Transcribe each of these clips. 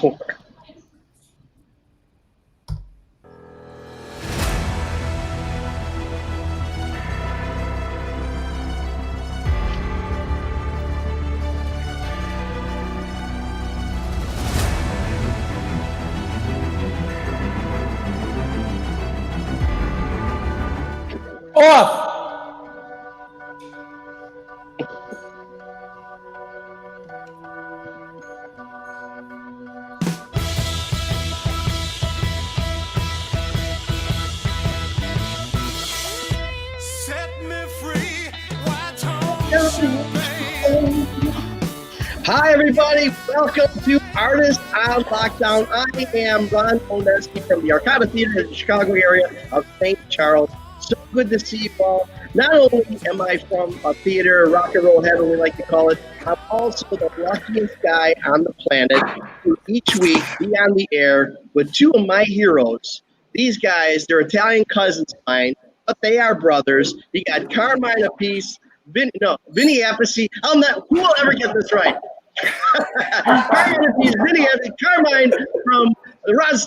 over. Off. Hi, everybody. Welcome to Artists on Lockdown. I am Ron Onesti from the Arcada Theater in the Chicago area of St. Charles. So good to see you all. Not only am I from a theater, rock and roll heaven, we like to call it, I'm also the luckiest guy on the planet to each week be on the air with two of my heroes. These guys, they're Italian cousins of mine, but they are brothers. You got Carmine Appice, Vinny Appice. Who will ever get this right? Carmine from the Rod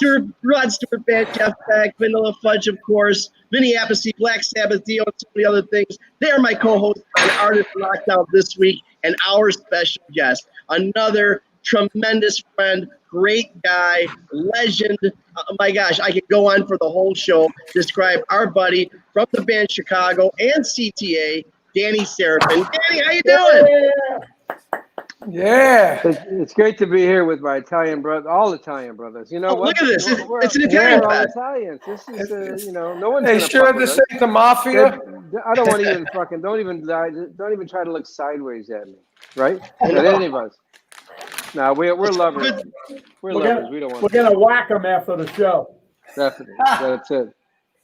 Stewart Band, Jeff Beck, Vanilla Fudge, of course, Vinny Appice, Black Sabbath, Dio, and so many other things. They are my co-hosts on Artist Lockdown this week, and our special guest, another tremendous friend, great guy, legend. Oh my gosh, I could go on for the whole show. Describe our buddy from the band Chicago and CTA, Danny Seraphine. Danny, how you doing? Yeah. It's great to be here with my Italian brother, all Italian brothers. You know what? Look at this. It's an Italian all fest. Italians. This is, no one's. Hey, sure this ain't the mafia. I don't want to even don't even try to look sideways at me, right? At any of us. No, we're lovers. We're lovers. We don't want. We're gonna whack them after the show. Definitely. That's it.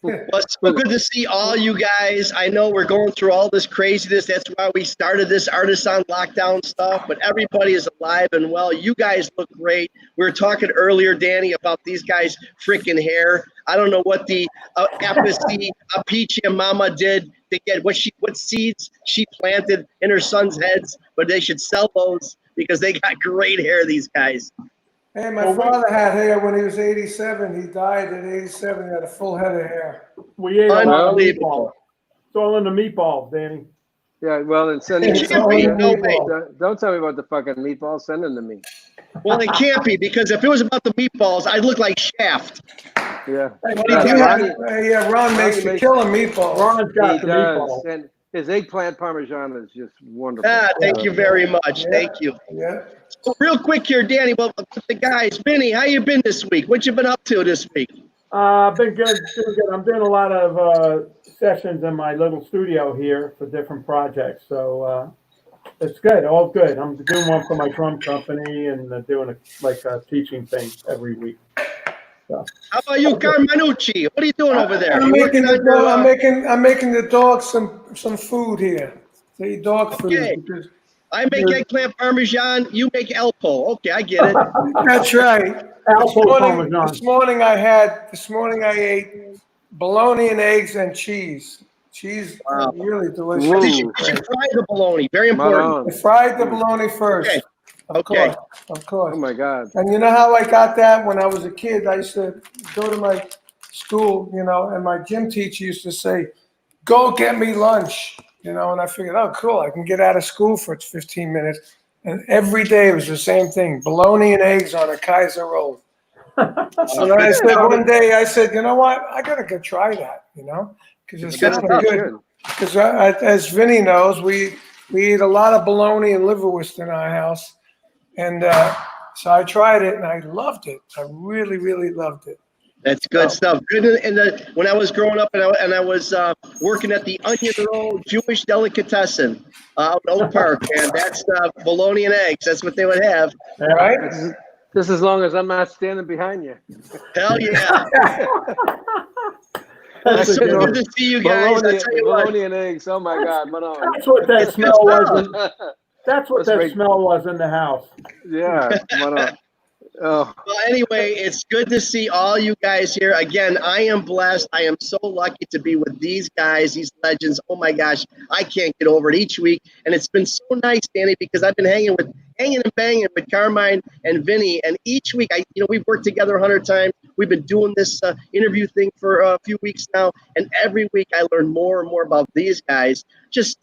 Well, it's so good to see all you guys. I know we're going through all this craziness. That's why we started this Artists on Lockdown stuff, but everybody is alive and well. You guys look great. We were talking earlier, Danny, about these guys' freaking hair. I don't know what the Appice mama did to get what seeds she planted in her son's heads, but they should sell those because they got great hair, these guys. Hey, my father had hair when he was 87. He died at 87. He had a full head of hair. We ate a lot of meatballs. It's all in the meatballs, Danny. Yeah, well, then send It can't be, no way. Don't tell me about the fucking meatballs. Send them to me. Well, it can't be, because if it was about the meatballs, I'd look like Shaft. Yeah. Ron makes you kill a meatball. Ron's got the meatballs. And his eggplant parmesan is just wonderful. Thank you very much. Yeah. Thank you. Yeah. So real quick here, Danny, well, the guys, Vinny, how you been this week? What you been up to this week? I've been good. I'm doing a lot of sessions in my little studio here for different projects. So it's good, all good. I'm doing one for my drum company and doing a teaching thing every week. So. How about you, Carminucci? What are you doing over there? I'm making the dogs some food here. They eat dog food. Okay. Because I make eggplant parmesan. You make Elpo. Okay, I get it. that's right. This morning I ate bologna and eggs and cheese. Cheese, wow. Really delicious. Did you fry the bologna? Very important. I fried the bologna first. Okay. Of course. Oh my God. And you know how I got that when I was a kid? I used to go to my school, and my gym teacher used to say, "Go get me lunch." And I figured, oh, cool, I can get out of school for 15 minutes. And every day it was the same thing, bologna and eggs on a Kaiser roll. So then I said one day, you know what? I got to go try that, because it sounded good. Because as Vinny knows, we eat a lot of bologna and liverwurst in our house. And so I tried it and I loved it. I really, really loved it. That's good stuff. Good. When I was growing up and I was working at the Onion Roll Jewish Delicatessen out in Oak Park, and that's bologna and eggs. That's what they would have. All right. Just as long as I'm not standing behind you. Hell yeah. It's so good to see you guys. Bologna and eggs. Oh my God. That's what that smell was. That's what that smell was in the house. Yeah. Well, anyway, it's good to see all you guys here. Again, I am blessed. I am so lucky to be with these guys, these legends. Oh my gosh, I can't get over it each week. And it's been so nice, Danny, because I've been hanging with Hanging and Banging with Carmine and Vinny. And each week, we've worked together 100 times. We've been doing this interview thing for a few weeks now, and every week I learn more and more about these guys. Just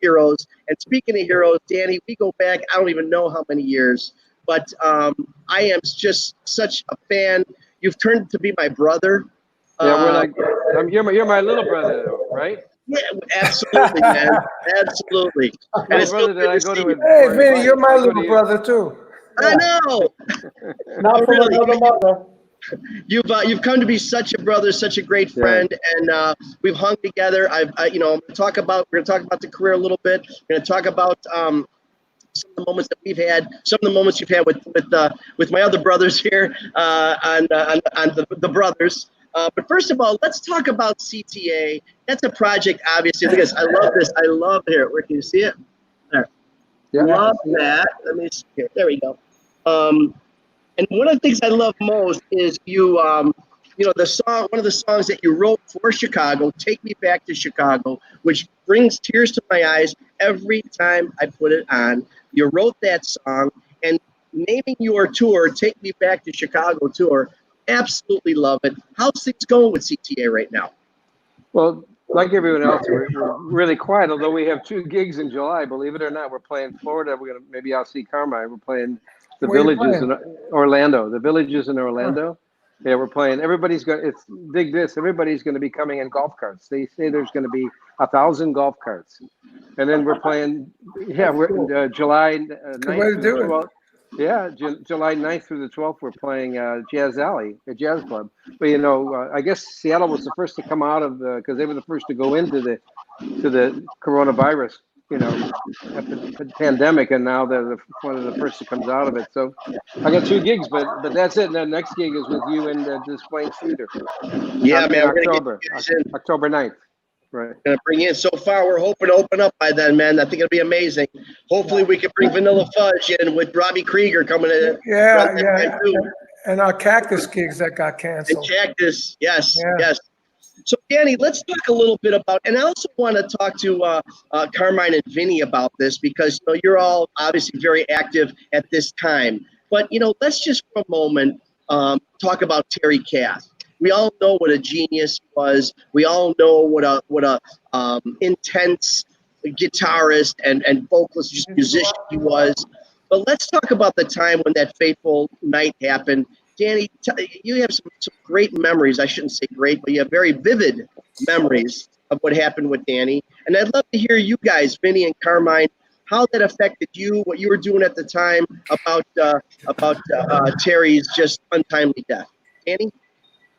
heroes. And speaking of heroes, Danny, we go back, I don't even know how many years, but I am just such a fan. You've turned to be my brother. Yeah, we're like, you're my little brother, though, right? Yeah, absolutely, man. Absolutely. And it's brother that I go to. Hey, Vinny, you're my little brother too. I know. Not from another mother. You've come to be such a brother, such a great friend, and we've hung together. We're going to talk about the career a little bit. We're going to talk about some of the moments that we've had, some of the moments you've had with my other brothers here on the brothers. But first of all, let's talk about CTA. That's a project, obviously. Look at this. I love this. I love here. Where can you see it? There. Yeah. Love that. Let me see here. There we go. And one of the things I love most is the song. One of the songs that you wrote for Chicago, "Take Me Back to Chicago," which brings tears to my eyes every time I put it on. You wrote that song, and naming your tour "Take Me Back to Chicago" tour. Absolutely love it. How's things going with CTA right now? Well, like everyone else, we're really quiet. Although we have 2 gigs in July, believe it or not, we're playing Florida. Maybe I'll see Carmine. We're playing the Villages in Orlando. The Villages in Orlando. Yeah, we're playing. Everybody's dig this. Everybody's going to be coming in golf carts. They say there's going to be 1,000 golf carts, and then we're playing. Yeah, we're in July 9th. Yeah, July 9th through the 12th, we're playing Jazz Alley, a jazz club. But I guess Seattle was the first to come out of because they were the first to go into the coronavirus, pandemic, and now they're one of the first that comes out of it. So I got 2 gigs, but that's it. And the next gig is with you in Des Plaines Theater. Yeah, man, October 9th. Right. Gonna bring in. So far, we're hoping to open up by then, man. I think it'll be amazing. Hopefully, we can bring Vanilla Fudge in with Robbie Krieger coming in. Yeah. And our Cactus gigs that got canceled. And Cactus, yes. So, Danny, let's talk a little bit about, and I also want to talk to Carmine and Vinny about this because you're all obviously very active at this time. But let's just for a moment talk about Terry Kath. We all know what a genius he was. We all know what a intense guitarist and vocalist musician he was. But let's talk about the time when that fateful night happened. Danny, you have some great memories. I shouldn't say great, but you have very vivid memories of what happened with Danny. And I'd love to hear you guys, Vinny and Carmine, how that affected you, what you were doing at the time about Terry's just untimely death. Danny?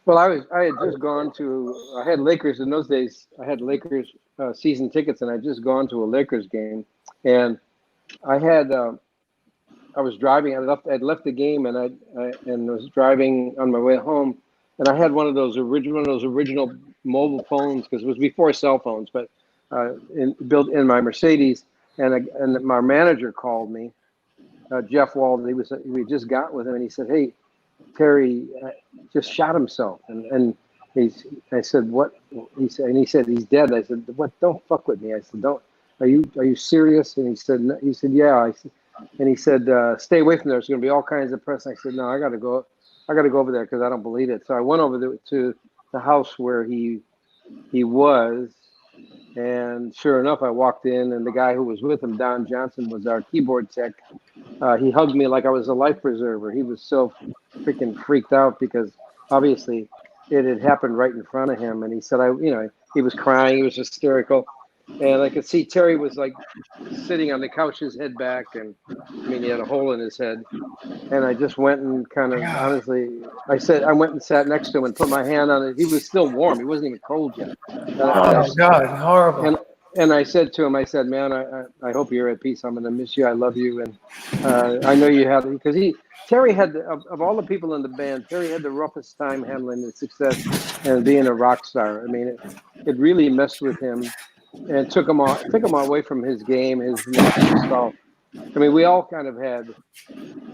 Well, I had just gone to. I had Lakers in those days. I had Lakers season tickets, and I'd just gone to a Lakers game, and I had. I was driving. I'd left the game, and I was driving on my way home, and I had one of those original mobile phones because it was before cell phones, but built in my Mercedes, and my manager called me, Jeff Wald. We just got with him, and he said, "Hey, Terry just shot himself," and I said, "What?" He said he's dead. I said, "What? Don't fuck with me." I said, "Don't. Are you serious?" And he said, "Yeah." And he said, "Stay away from there. There's going to be all kinds of press." I said, "No, I got to go over there because I don't believe it." So I went over to the house where he was, and sure enough, I walked in, and the guy who was with him, Don Johnson, was our keyboard tech. He hugged me like I was a life preserver. He was so freaking freaked out because obviously it had happened right in front of him. And he said, he was crying. He was hysterical. And I could see Terry was like sitting on the couch, his head back. And he had a hole in his head. And I just went and kind of, honestly, I went and sat next to him and put my hand on it. He was still warm. He wasn't even cold yet. Oh, God, horrible. And I said to him, "Man, I hope you're at peace. I'm going to miss you. I love you." And I know you have, because Terry had, of all the people in the band, Terry had the roughest time handling the success and being a rock star. It really messed with him and took him away from his game, his stuff. We all kind of had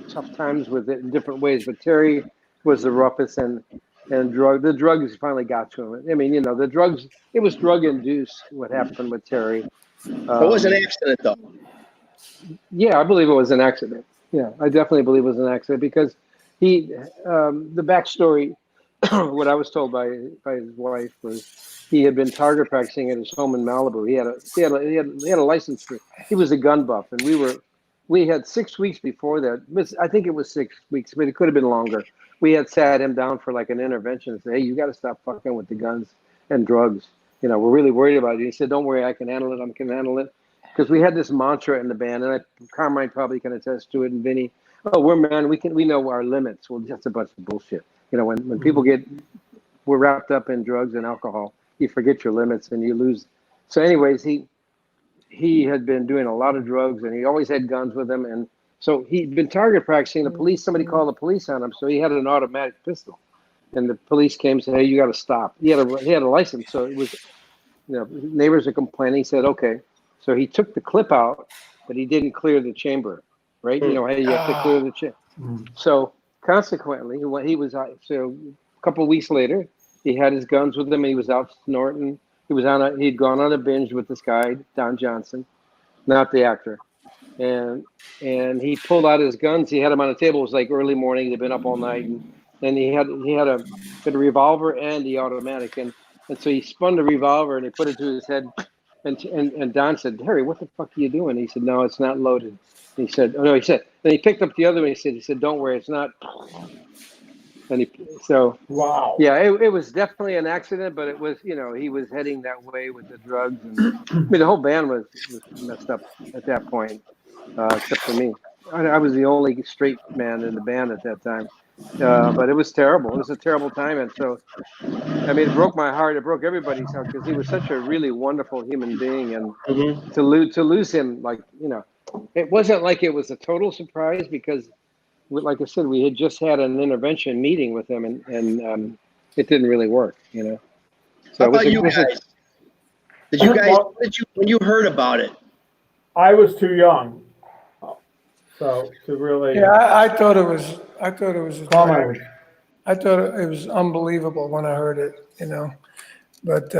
tough times with it in different ways, but Terry was the roughest, and the drugs finally got to him. The drugs, it was drug induced what happened with Terry. It was an accident, though. Yeah, I believe it was an accident. Yeah, I definitely believe it was an accident because the backstory, what I was told by his wife was he had been target practicing at his home in Malibu. He had a license to. He was a gun buff, and we had 6 weeks before that. I think it was 6 weeks, but it could have been longer. We had sat him down for like an intervention and said, "Hey, you got to stop fucking with the guns and drugs. We're really worried about it." He said, "Don't worry, I can handle it. I can handle it." Because we had this mantra in the band, and Carmine probably can attest to it, and Vinny. Oh, we know our limits. Well, that's a bunch of bullshit. When people we're wrapped up in drugs and alcohol, you forget your limits and you lose. So, anyways, he had been doing a lot of drugs, and he always had guns with him, and so he'd been target practicing. The police, somebody called the police on him, so he had an automatic pistol, and the police came and said, "Hey, you got to stop." He had a license, so it was, neighbors are complaining. He said, "Okay." So he took the clip out, but he didn't clear the chamber, right? You have to clear the chamber. So consequently, he was out. So a couple of weeks later, he had his guns with him, and he was out snorting. He'd gone on a binge with this guy, Don Johnson, not the actor, and he pulled out his guns. He had them on the table. It was like early morning. They'd been up all night, and he had a revolver and the automatic, and so he spun the revolver and he put it to his head. And Don said, "Harry, what the fuck are you doing?" He said, "No, it's not loaded." And he said, "Oh no," he said. Then he picked up the other one. He said, "Don't worry, it's not." And Wow. Yeah, it was definitely an accident, but it was, he was heading that way with the drugs, and I mean the whole band was messed up at that point, except for me. I was the only straight man in the band at that time, but it was terrible. It was a terrible time, and so. I mean, it broke my heart. It broke everybody's heart because he was such a really wonderful human being, and to lose him, it wasn't like it was a total surprise because, like I said, we had just had an intervention meeting with him, and it didn't really work, So how about you guys? When you heard about it? I was too young, so to really. Yeah, I thought it was a Carmine. drag. I thought it was unbelievable when I heard it, But,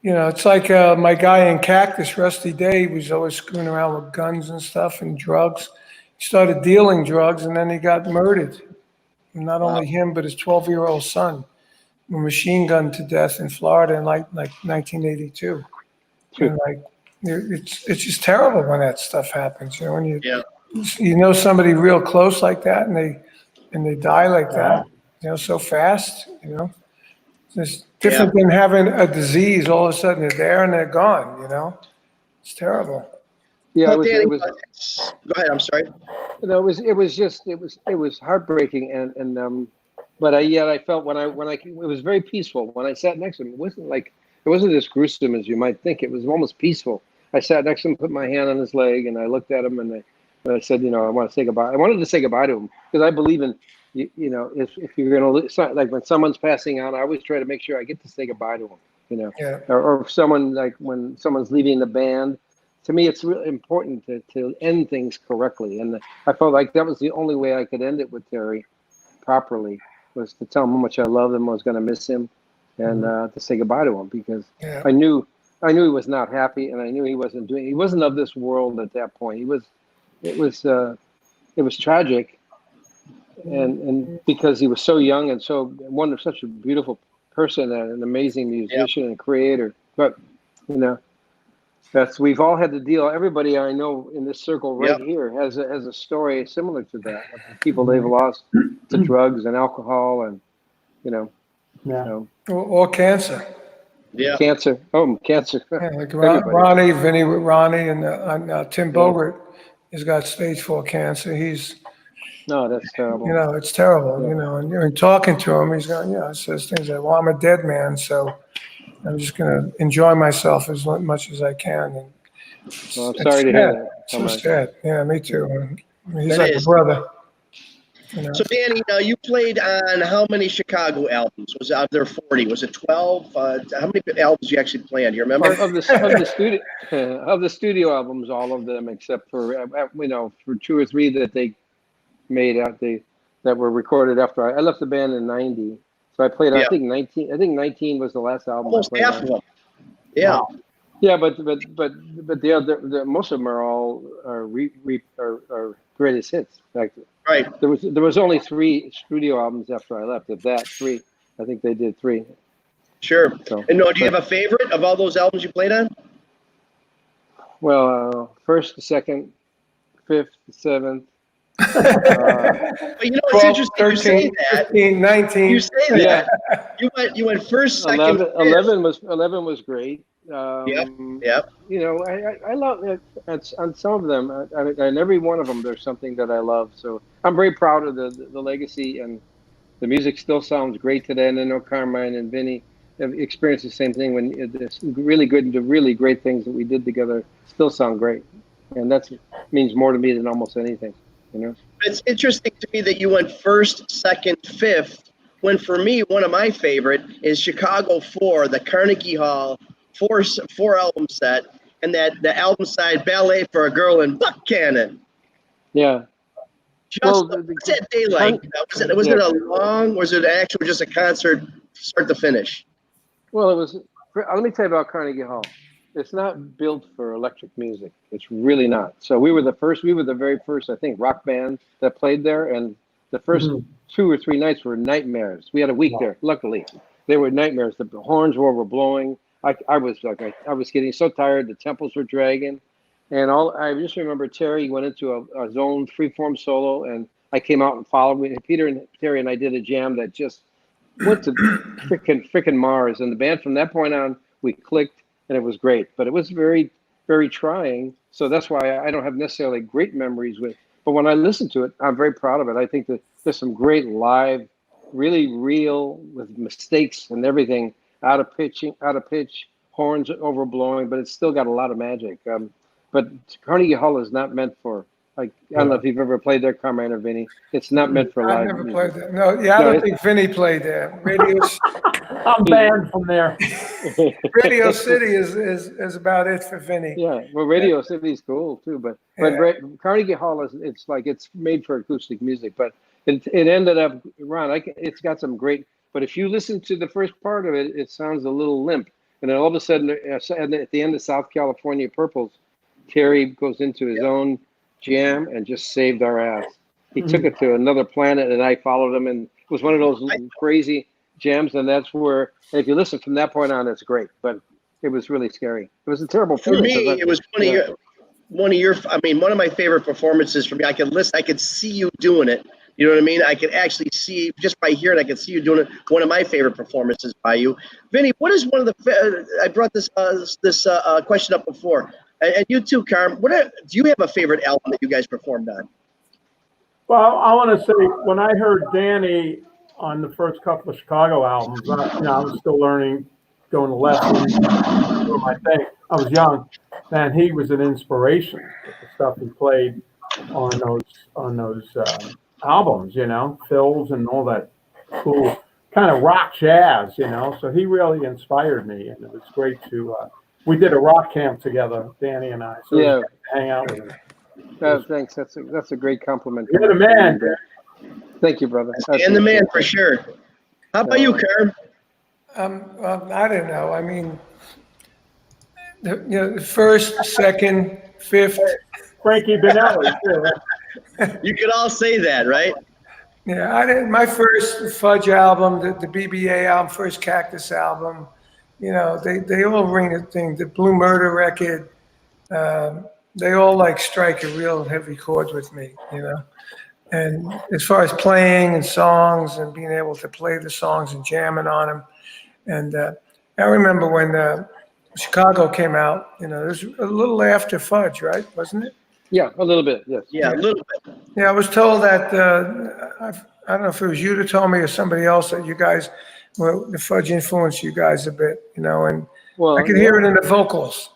it's like my guy in Cactus, Rusty Day, was always screwing around with guns and stuff and drugs. He started dealing drugs, and then he got murdered. And not only him, but his 12-year-old son, were machine gunned to death in Florida in like 1982. And it's just terrible when that stuff happens. When you know somebody real close like that, and they die like that, so fast, It's different than having a disease. All of a sudden they're there and they're gone, It's terrible. Yeah, Go ahead, I'm sorry. It was heartbreaking, but I felt it was very peaceful when I sat next to him. It wasn't as gruesome as you might think. It was almost peaceful. I sat next to him, put my hand on his leg, and I looked at him, and I said, I want to say goodbye. I wanted to say goodbye to him because I believe in, if you're going to, like when someone's passing out, I always try to make sure I get to say goodbye to them, or if someone, like when someone's leaving the band, to me, it's really important to end things correctly. And I felt like that was the only way I could end it with Terry properly, was to tell him how much I loved him, I was going to miss him, and to say goodbye to him because I knew he was not happy, and I knew he wasn't of this world at that point. It was tragic, and because he was so young and such a beautiful person and an amazing musician and creator. But we've all had to deal. Everybody I know in this circle here has a story similar to that. People they've lost to drugs and alcohol, and or cancer. Yeah. Cancer. Oh, cancer. Yeah, like Vinny with Ronnie, and Tim Bogert has got stage 4 cancer. No, that's terrible. It's terrible. And you're talking to him, he's going, says things like, "Well, I'm a dead man, so I'm just going to enjoy myself as much as I can." And well, I'm sorry to hear that. So sad. Yeah, me too. He's It like is. a brother. So Danny, you played on how many Chicago albums? Was out there 40? Was it 12? How many albums you actually play on? Do you remember? Of the studio albums, all of them except for for 2 or 3 that they made that were recorded after I left the band in '90. So I played I think 19. I think 19 was the last album. Almost I played half on. of them. Yeah. Yeah, but the other most of them are all are greatest hits. Like Right. there was only 3 studio albums after I left. Of that 3, I think they did 3. Sure. So, And no, do you have a favorite of all those albums you played on? well, first, the second, 5th, the 7th. But you know, it's 12, interesting you say 13, that. 15, 19. You say that. Yeah, You went first, second, 11, fifth. 11 was great. Yep. Yep. You know, I love it. On some of them, and every one of them, there's something that I love. So I'm very proud of the legacy, and the music still sounds great today. And I know Carmine and Vinny have experienced the same thing when it's really good and the really great things that we did together still sound great, and that means more to me than almost anything. You know. It's interesting to me that you went first, second, fifth. When for me, one of my favorite is Chicago 4, the Carnegie Hall four album set, and that the album side Ballet for a Girl in Buck Cannon. Yeah. Just what's that day like? Was it a long? Was it actually just a concert, start to finish? Well, it was. Let me tell you about Carnegie Hall. It's not built for electric music. It's really not. So we were the first. We were the very first, I think, rock band that played there, and the first 2 or 3 nights were nightmares. We had a week there. Luckily, they were nightmares. The horns were overblowing. I was getting so tired. The temples were dragging, and I just remember Terry went into a zone freeform solo, and I came out and followed me. Peter and Terry and I did a jam that just went to frickin' Mars. And the band from that point on, we clicked, and it was great. But it was very, very trying. So that's why I don't have necessarily great memories with. But when I listen to it, I'm very proud of it. I think that there's some great live, really real, with mistakes and everything. Out of pitch, horns overblowing, but it's still got a lot of magic. But Carnegie Hall is not meant for, like, I don't know if you've ever played there, Carmine or Vinny. It's not meant for live. I've never music. played there. No, yeah, I don't think Vinny played there. I'm banned from there. Radio City is about it for Vinny. Yeah, well, Radio City's cool too, but Carnegie Hall it's made for acoustic music, but it ended up, Ron, it's got some great. But if you listen to the first part of it, it sounds a little limp. And then all of a sudden, at the end of South California Purples, Terry goes into his own jam and just saved our ass. He took it to another planet, and I followed him, and it was one of those crazy jams. And that's where, if you listen from that point on, it's great. But it was really scary. It was a terrible For me, it was one of my favorite performances for me. I could see you doing it. You know what I mean? I could actually see, just by hearing, I could see you doing it. One of my favorite performances by you. Vinny, what is one of the, I brought this question up before. And you too, Carm, do you have a favorite album that you guys performed on? Well, I want to say, when I heard Danny on the first couple of Chicago albums, I was still learning, going to lessons, doing my thing. I was young. Man, he was an inspiration with the stuff he played on those albums, fills and all that cool kind of rock jazz, so he really inspired me, and it was great to we did a rock camp together, Danny and I, so Yeah. we got to hang out with him. Thanks. That's a great compliment. You're the man. Thank you, brother. And the man for sure. How about you, Carm? I don't know. I mean, the first, second, fifth. Frankie Benelli, too. You could all say that, right? Yeah, my first Fudge album, the BBA album, first Cactus album, they all ring a thing. The Blue Murder record, they all strike a real heavy chord with me, And as far as playing and songs and being able to play the songs and jamming on them, and I remember when Chicago came out, it was a little after Fudge, right? Wasn't it? Yeah, a little bit, yes. Yeah, a little bit. Yeah, I was told that, I don't know if it was you that told me or somebody else, that you guys, the Fudge influenced you guys a bit, and I could hear it in the vocals,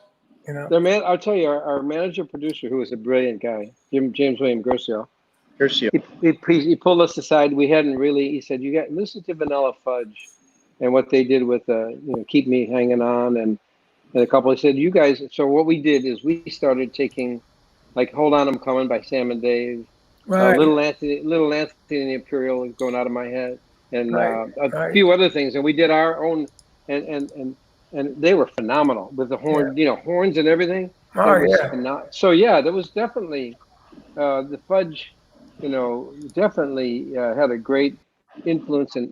I'll tell you, our manager producer, who was a brilliant guy, James William Gersio, he pulled us aside. We hadn't really, he said, you got listen to Vanilla Fudge and what they did with, Keep Me Hanging On, and a couple, he said, you guys, so what we did is we started taking, like Hold On, I'm Coming by Sam and Dave, right. Little Anthony and the Imperial is going out of my head, and right. a few other things, and we did our own, and and they were phenomenal with the horn, horns and everything. Oh, It was yeah. So yeah, there was definitely the fudge, definitely had a great influence and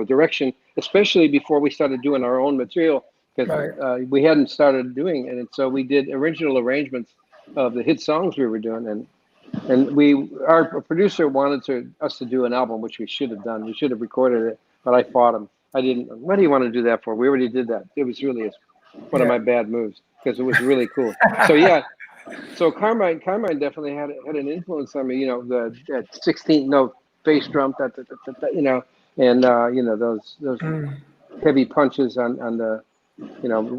direction, especially before we started doing our own material because Right. we hadn't started doing it, and so we did original arrangements of the hit songs we were doing, and our producer wanted us to do an album, which we should have done. We should have recorded it, but I fought him. I didn't. What do you want to do that for? We already did that. It was really one of my bad moves because it was really cool. So yeah. So Carmine definitely had an influence on me. That 16th note bass drum, and those Mm. heavy punches on the,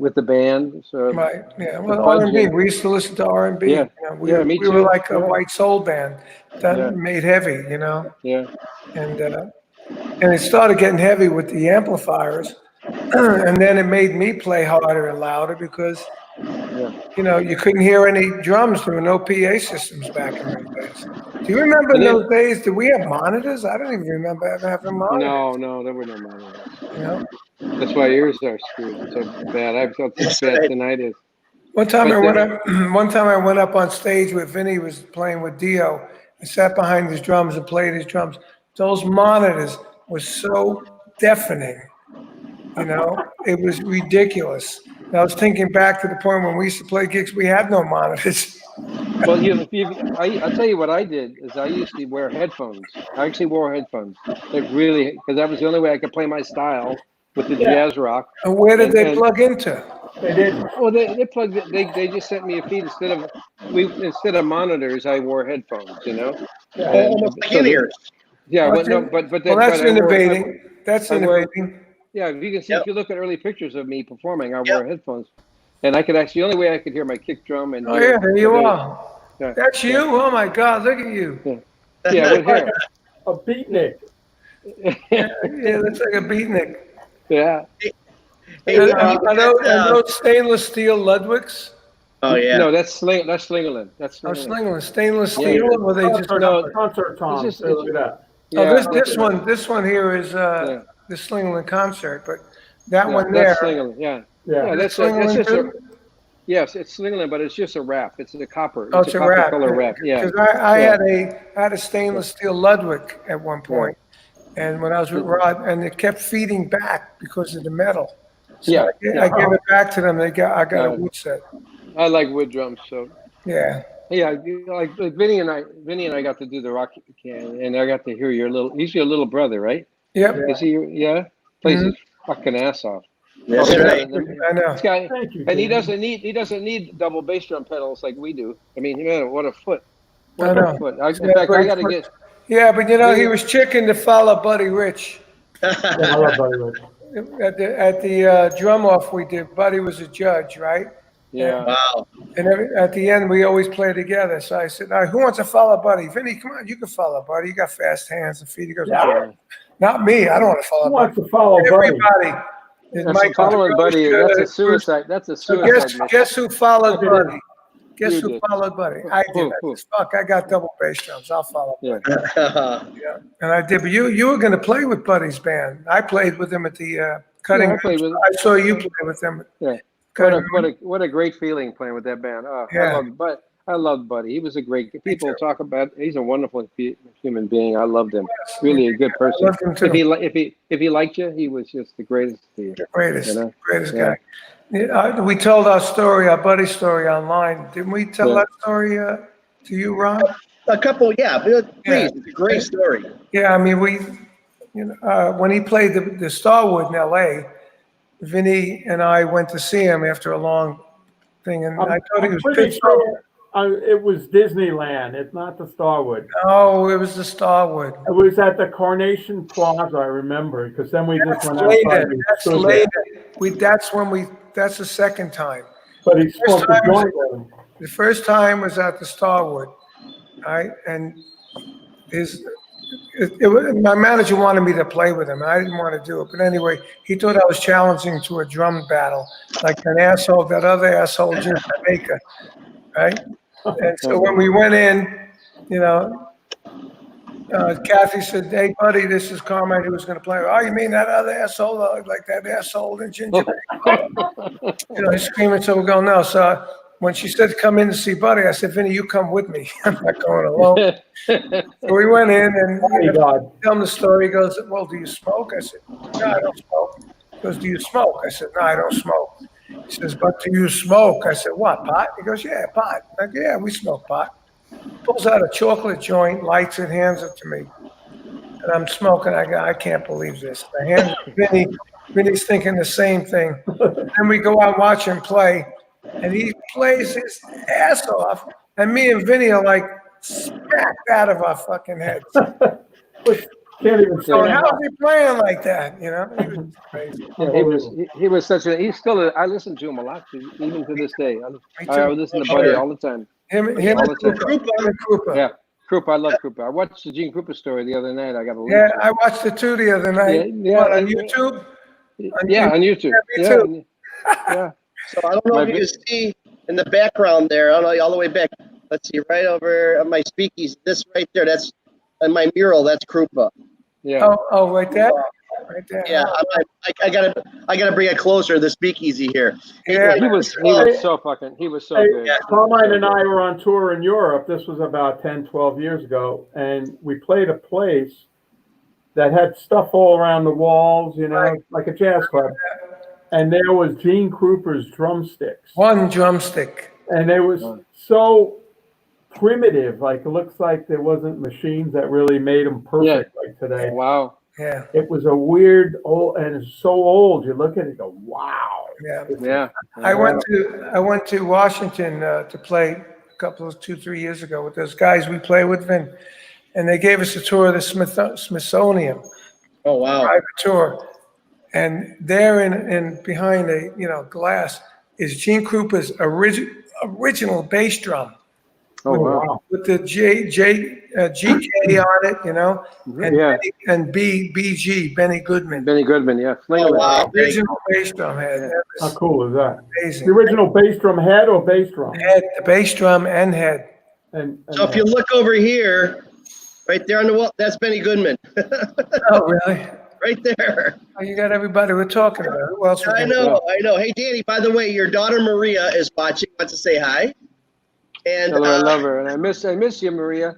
with the band. So Right. Yeah. the Well, fudge R&B. and We used to listen to R&B. yeah, yeah, me We were too. like a Yeah, white soul band that yeah, made heavy, yeah. and it started getting heavy with the amplifiers, and then it made me play harder and louder because Yeah. you couldn't hear any drums. There were no PA systems back in those days. Do you remember in And then those days? Did we have monitors? I don't even remember ever having monitors. no, there were no monitors. You know. That's why ears are screwed so bad. I felt as That's bad right. tinnitus. One time I But went up. One time I went up on stage with Vinny was playing with Dio. I sat behind his drums and played his drums. Those monitors were so deafening. It was ridiculous. And I was thinking back to the point when we used to play gigs, we had no monitors. well, I'll tell you what I did is I used to wear headphones. I actually wore headphones. It really because that was the only way I could play my style with the jazz rock. And where did they And plug into? They didn't. well, they plugged it. They just sent me a feed instead of monitors. I wore headphones. Almost like in-ears. Yeah, Well, but no, but well, that's but innovating. That's I wore innovating. yeah. You can see Yep. if you look at early pictures of me performing, I Yep. wore headphones, and I could actually the only way I could hear my kick drum and Oh yeah, there you the- are. Yeah, That's you. Oh my God, look at you. yeah, with hair. A beatnik. Yeah, looks like a beatnik. Yeah. Hey, And, you are those stainless steel Ludwigs? oh yeah. No, that's Slingerland. That's Oh, Slingerland. Slingerland, stainless Yeah. steel, or were they just? Concert Tom. It's just- Look at that. Oh, Yeah. this one here is Yeah. the Slingerland concert, but that Yeah, one there. that's Slingerland. Yeah. Yeah. Yeah, that's Slingerland just too? yes, it's Slingerland, but it's just a wrap. It's a copper. Oh, it's a copper wrap. color wrap. Yeah. Because I Yeah. had a stainless steel Ludwig at one point, and when I was with Rod, and it kept feeding back because of the metal. So Yeah, I gave it back to them. I got a wood set. I like wood drums, so Yeah. yeah. Like Vinny and I got to do the rock can, and I got to hear he's your little brother, right? Yep. Is he? Yeah. Plays his fucking ass off. That's Okay, right. I know. This guy, Thank you. and he Jimmy. doesn't need double bass drum pedals like we do. I mean, man, what a foot! I What know. a foot! In fact, I got to get. Yeah, but he was chicken to follow Buddy Rich. Yeah, I love Buddy Rich. At the drum off we did, Buddy was a judge, right? Yeah. Wow. And at the end, we always play together. So I said, "All right, who wants to follow Buddy? Vinny, come on, you can follow Buddy. You got fast hands and feet." He goes, Yeah. "Not me. I don't want to follow Who Buddy." wants to follow Buddy? Everybody. That's following Buddy. That's a suicide. That's a So suicide. guess who followed Buddy? Guess You who did. followed Buddy? I did. Who? Fuck, I got double bass drums. I'll follow Yeah. Buddy. Yeah. And I did. But you were going to play with Buddy's band. I played with him at the cutting. Yeah, I played with him. I saw you play with them. Yeah. Cutting. What a great feeling playing with that band. Oh, Yeah. I loved Buddy. He was a great. People talk about. He's a wonderful human being. I loved him. Really a good person. loved him too. If he liked you, he was just the greatest to you. Greatest, You know? greatest Yeah. guy. Yeah, we told our story, our buddy story online. Didn't we tell Yeah. that story to you, Ron? A couple, yeah. Please, Yeah. it's a great story. Yeah, I mean, when he played the Starwood in L.A., Vinny and I went to see him after a long thing, and I thought he I'm was pretty pissed off. sure it was Disneyland. It's not the Starwood. Oh, it was the Starwood. It was at the Coronation Plaza. I remember because then we just That's went outside. later. and That's stood there. later. That's the second time. But he smoked a time was- joint with him. The first time was at the Starwood, right? And my manager wanted me to play with him, and I didn't want to do it. But anyway, he thought I was challenging to a drum battle, like that other asshole, Jim Jamaica, right? And so when we went in, Kathy said, "Hey, buddy, this is Carmine who was going to play." Oh, you mean that other asshole, like that asshole in Ginger? He's screaming. So we're going, no. So when she said, come in to see Buddy, I said, Vinny, you come with me. I'm not going alone. So we went in and tell him the story. He goes, well, do you smoke? I said, no, I don't smoke. He goes, do you smoke? I said, no, I don't smoke. He says, but do you smoke? I said, what, pot? He goes, yeah, pot. I'm like, yeah, we smoke pot. Pulls out a chocolate joint, lights it, hands it to me. And I'm smoking. I go, I can't believe this. I hand it to Vinny. Vinny's thinking the same thing. Then we go out and watch him play, and he plays his ass off. And me and Vinny are like smacked out of our fucking heads. Can't even So say how is he playing like that? He was crazy. Yeah, he was such a. He's still. I listen to him a lot, even to this day. I listen to Buddy all the time. Him and Krupa. Yeah, Krupa. I love Krupa. I watched the Gene Krupa story the other night. I got a link. Yeah, I watched it too the other night. Yeah, what, on YouTube? On YouTube. Yeah, me too. Yeah. So I don't know if you can see in the background there. I don't know, all the way back. Let's see, right over on my speakeasy. This right there, that's in my mural. That's Krupa. Yeah. Oh, right there. Right there. Yeah, I gotta bring it closer. The speakeasy here. Yeah, he was so good. Yeah. Carmine and I were on tour in Europe. This was about 10, 12 years ago. And we played a place that had stuff all around the walls, like a jazz club. And there was Gene Krupa's drumsticks. One drumstick. And it was so primitive. Like, it looks like there wasn't machines that really made them perfect like today. Wow. Yeah. It was a weird old, and it's so old. You look at it and go, wow. Yeah. I went to Washington to play a couple of 2-3 years ago with those guys we play with, Vin, and they gave us a tour of the Smithsonian. Oh wow! Private tour, and there in behind a glass is Gene Krupa's original bass drum. Oh wow! With the GK on it, and BG Benny Goodman. Benny Goodman, yeah. Oh, wow. Original bass drum head. How cool is that? Amazing. The original bass drum head or bass drum? Head, the bass drum and head. And So if you look over here, right there on the wall, that's Benny Goodman. Oh, really? Right there. Oh, you got everybody we're talking about. Who else? I know. Hey, Danny, by the way, your daughter Maria is watching. Wants to say hi. And hello, I love her, and I miss you, Maria.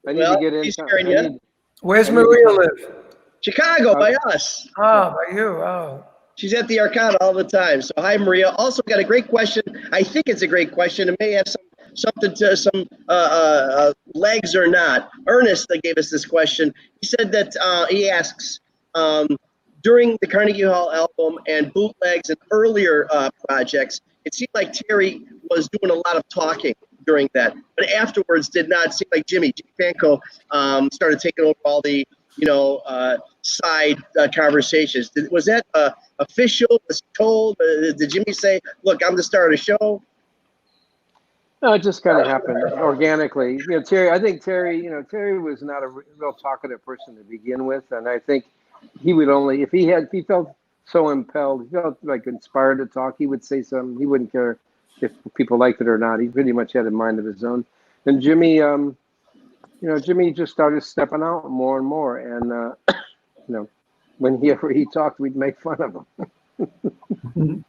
I need to get in. He's hearing you. Where's Maria live? Chicago, by us. Oh, by you. Oh. She's at the Arcana all the time. So hi, Maria. Also got a great question. I think it's a great question. It may have something to some legs or not. Ernest gave us this question. He said that he asks, during the Carnegie Hall album and bootlegs and earlier projects, it seemed like Terry was doing a lot of talking during that, but afterwards did not seem like Jimmy Panko started taking over all the side conversations. Was that official? Was told? Did Jimmy say, "Look, I'm the star of the show"? No, it just kind of happened organically. Terry. I think Terry. Terry was not a real talkative person to begin with, and I think he would only if he felt so impelled, he felt like inspired to talk, he would say something. He wouldn't care if people liked it or not. He pretty much had a mind of his own. And Jimmy, Jimmy just started stepping out more and more. And whenever he talked, we'd make fun of him.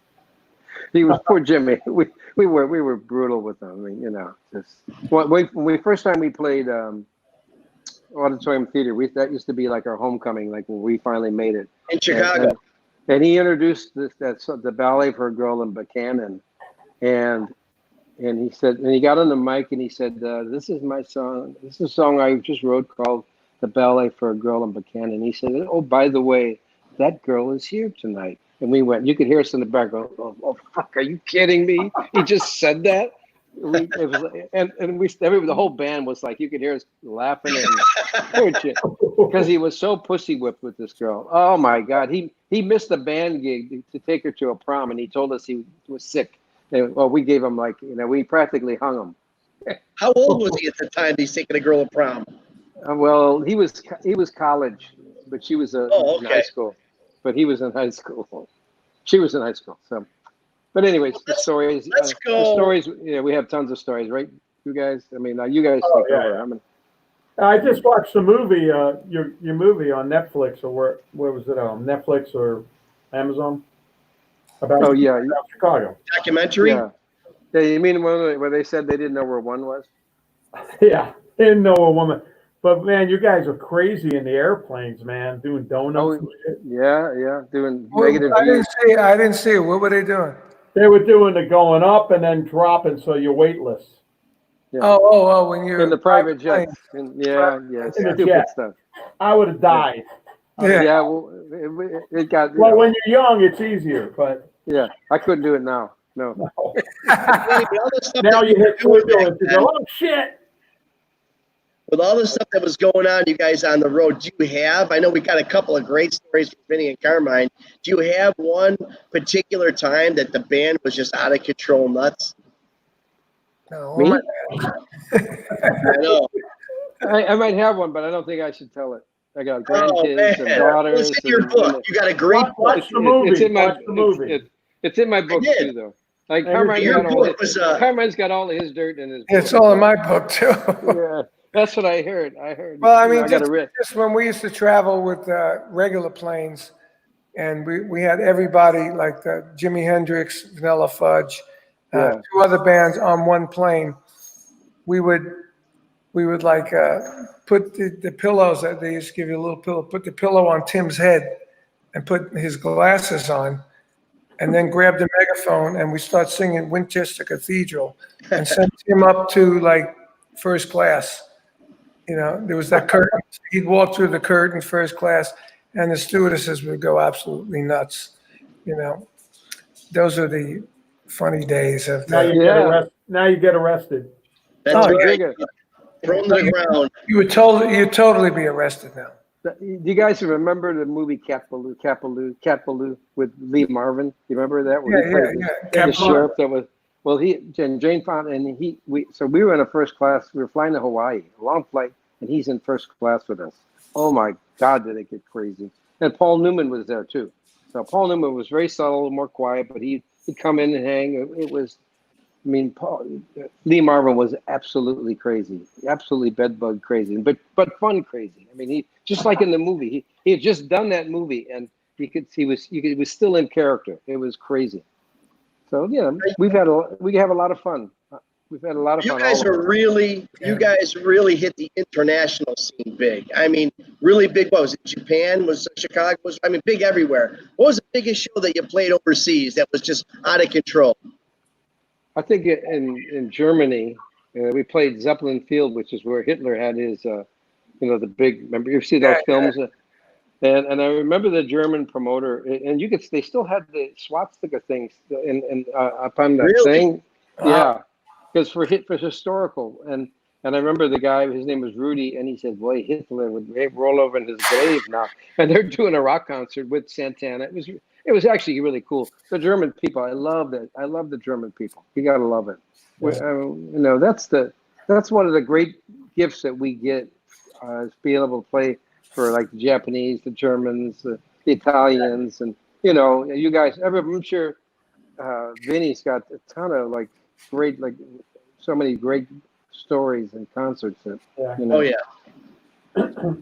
He was poor Jimmy. We were brutal with him. I mean, when we first time we played Auditorium Theater, that used to be like our homecoming, like when we finally made it in Chicago. And he introduced the ballet for a girl in Buchanan. And he said, and he got on the mic and he said, "This is my song. This is a song I just wrote called The Ballet for a Girl in Buchanan." He said, "Oh, by the way, that girl is here tonight." And we went. You could hear us in the back go, "Oh, fuck! Are you kidding me? He just said that." The whole band was like, you could hear us laughing because he was so pussy whipped with this girl. Oh my God, he missed a band gig to take her to a prom, and he told us he was sick. And, well, we gave him we practically hung him. How old was he at the time he's taking a girl to prom? Well, he was college, but she was in high school. But he was in high school. She was in high school. So, but anyways, the stories. Let's go. The stories. We have tons of stories, right? You guys. I mean, you guys take over. I just watched the movie, your movie on Netflix, or where was it on? Netflix or Amazon? About Oh yeah, Chicago. Documentary? yeah. Yeah, you mean one where they said they didn't know where one was? Yeah, didn't know a woman. But man, you guys are crazy in the airplanes, man, doing donuts and Oh, shit. yeah, doing Well, negative I G. didn't see. I didn't see it. What were they doing? They were doing the going up and then dropping, so you're weightless Yeah, Oh! When in the you're private plane. jets. Yeah, in a stupid jet. stuff. I would have died. Yeah. Yeah, well, it got. Well, when you're young, it's easier, but Yeah, I couldn't do it now. No. Vinny, with all the stuff now that you you were hit doing turbulence, back you then, go, oh shit. with all the stuff that was going on, you guys on the road, do you have, I know we got a couple of great stories from Vinny and Carmine. Do you have one particular time that the band was just out of control nuts? No, Me? I know. I might have one, but I don't think I should tell it. I got Oh, grandkids man. and daughters. Well, it's in your book. You got a great book. Watch the movie. It's in my, Watch the movie. it's in my book did. too, though. Like And Carmine Your got all book his, was Carmine's got all of his dirt in his book. it's all in my book too. Yeah, that's what I heard. Well, I You know, mean, I got just, a read. just when we used to travel with regular planes, and we had everybody like Jimi Hendrix, Vanilla Fudge, Yeah. two other bands on one plane. We would like put the pillows that they used to give you a little pillow. Put the pillow on Tim's head, and put his glasses on, and then grab the megaphone, and we start singing Winchester Cathedral, and send him up to like first class. You know, there was that curtain. He'd walk through the curtain first class, and the stewardesses would go absolutely nuts. You know, those are the funny days of Now you the. get Yeah. arrested. Now you get arrested. That's Oh, right. Bigger. Thrown to the ground. You'd totally be arrested now. Do you guys remember the movie Cat Ballou with Lee Marvin? You remember that? Where he played the Captain sheriff that was. Well, Jane Fonda and we were in a first class. We were flying to Hawaii, a long flight, and he's in first class with us. Oh my God, did it get crazy! And Paul Newman was there too. So Paul Newman was very subtle, more quiet, but he'd come in and hang. It was, I mean, Lee Marvin was absolutely crazy, absolutely bedbug crazy, but fun crazy. I mean, he just like in the movie, he had just done that movie, and he was still in character. It was crazy. So yeah, we have a lot of fun. We've had a lot of You fun. guys you guys really hit the international scene big. I mean, really big. What was it? Japan? Was Chicago? I mean, big everywhere. What was the biggest show that you played overseas that was just out of control? I think in Germany, we played Zeppelin Field, which is where Hitler had his, the big. Remember, you see those films. And I remember the German promoter, and they still had the swastika things up on the Really? thing. Wow. Yeah, because for historical, and I remember the guy, his name was Rudy, and he said, "Boy, Hitler would roll over in his grave now." And they're doing a rock concert with Santana. It was actually really cool. The German people, I love that. I love the German people. You gotta love it. That's one of the great gifts that we get, is being able to play for like the Japanese, the Germans, the Italians, and you guys. I'm sure Vinny's got a ton of great, so many great stories and concerts. That, Oh yeah.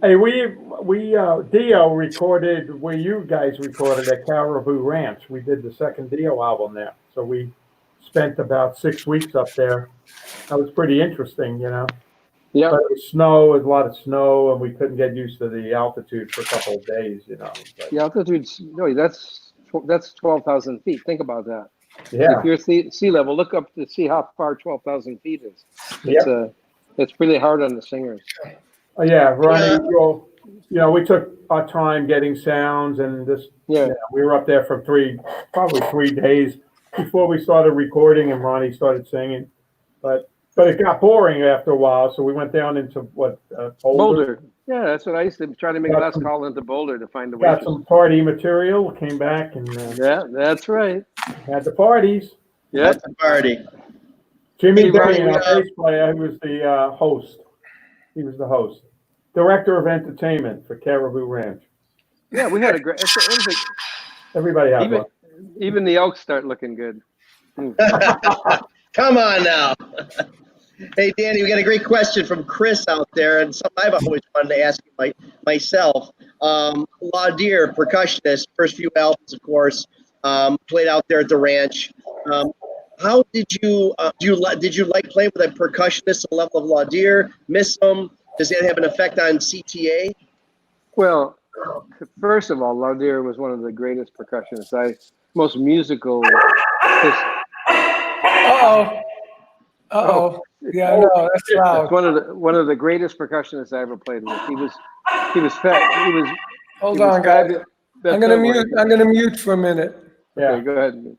Hey, we Dio recorded where you guys recorded at Caribou Ranch. We did the second Dio album there, so we spent about 6 weeks up there. That was pretty interesting, Yeah. But it was snow, a lot of snow, and we couldn't get used to the altitude for a couple of days, But, The altitude's that's 12,000 feet. Think about that. yeah, If you're sea level, look up to see how far 12,000 feet is. It's really hard on the singers. yeah, Ronnie. Well, we took our time getting sounds, and we were up there for probably 3 days before we started recording, and Ronnie started singing, but it got boring after a while, so we went down into Boulder. Yeah, that's what I used to try to make last call into Boulder to find the got waitress. some party material, came back, and Yeah, that's right. had the parties. Yeah, That's a party. Jimmy Hey, Dane, Ronnie, our bass player, he was the host. He was the host. Director of entertainment for Caribou Ranch. yeah, we had a great. Everybody had one. Even the Elks start looking good. Come on now. Hey, Danny, we got a great question from Chris out there, and something I've always wanted to ask you myself. Laudier, percussionist, first few albums, of course, played out there at the ranch. How did you did you like playing with a percussionist at the level of Laudier? Miss him? Does that have an effect on CTA? Well, first of all, Laudier was one of the greatest percussionists. Most musical. Uh-oh. Uh-oh. Yeah, I know. That's loud. One of the greatest percussionists I ever played with. He was fat. He was. Hold on, guys. I'm gonna mute for a minute. Okay, Yeah. go ahead.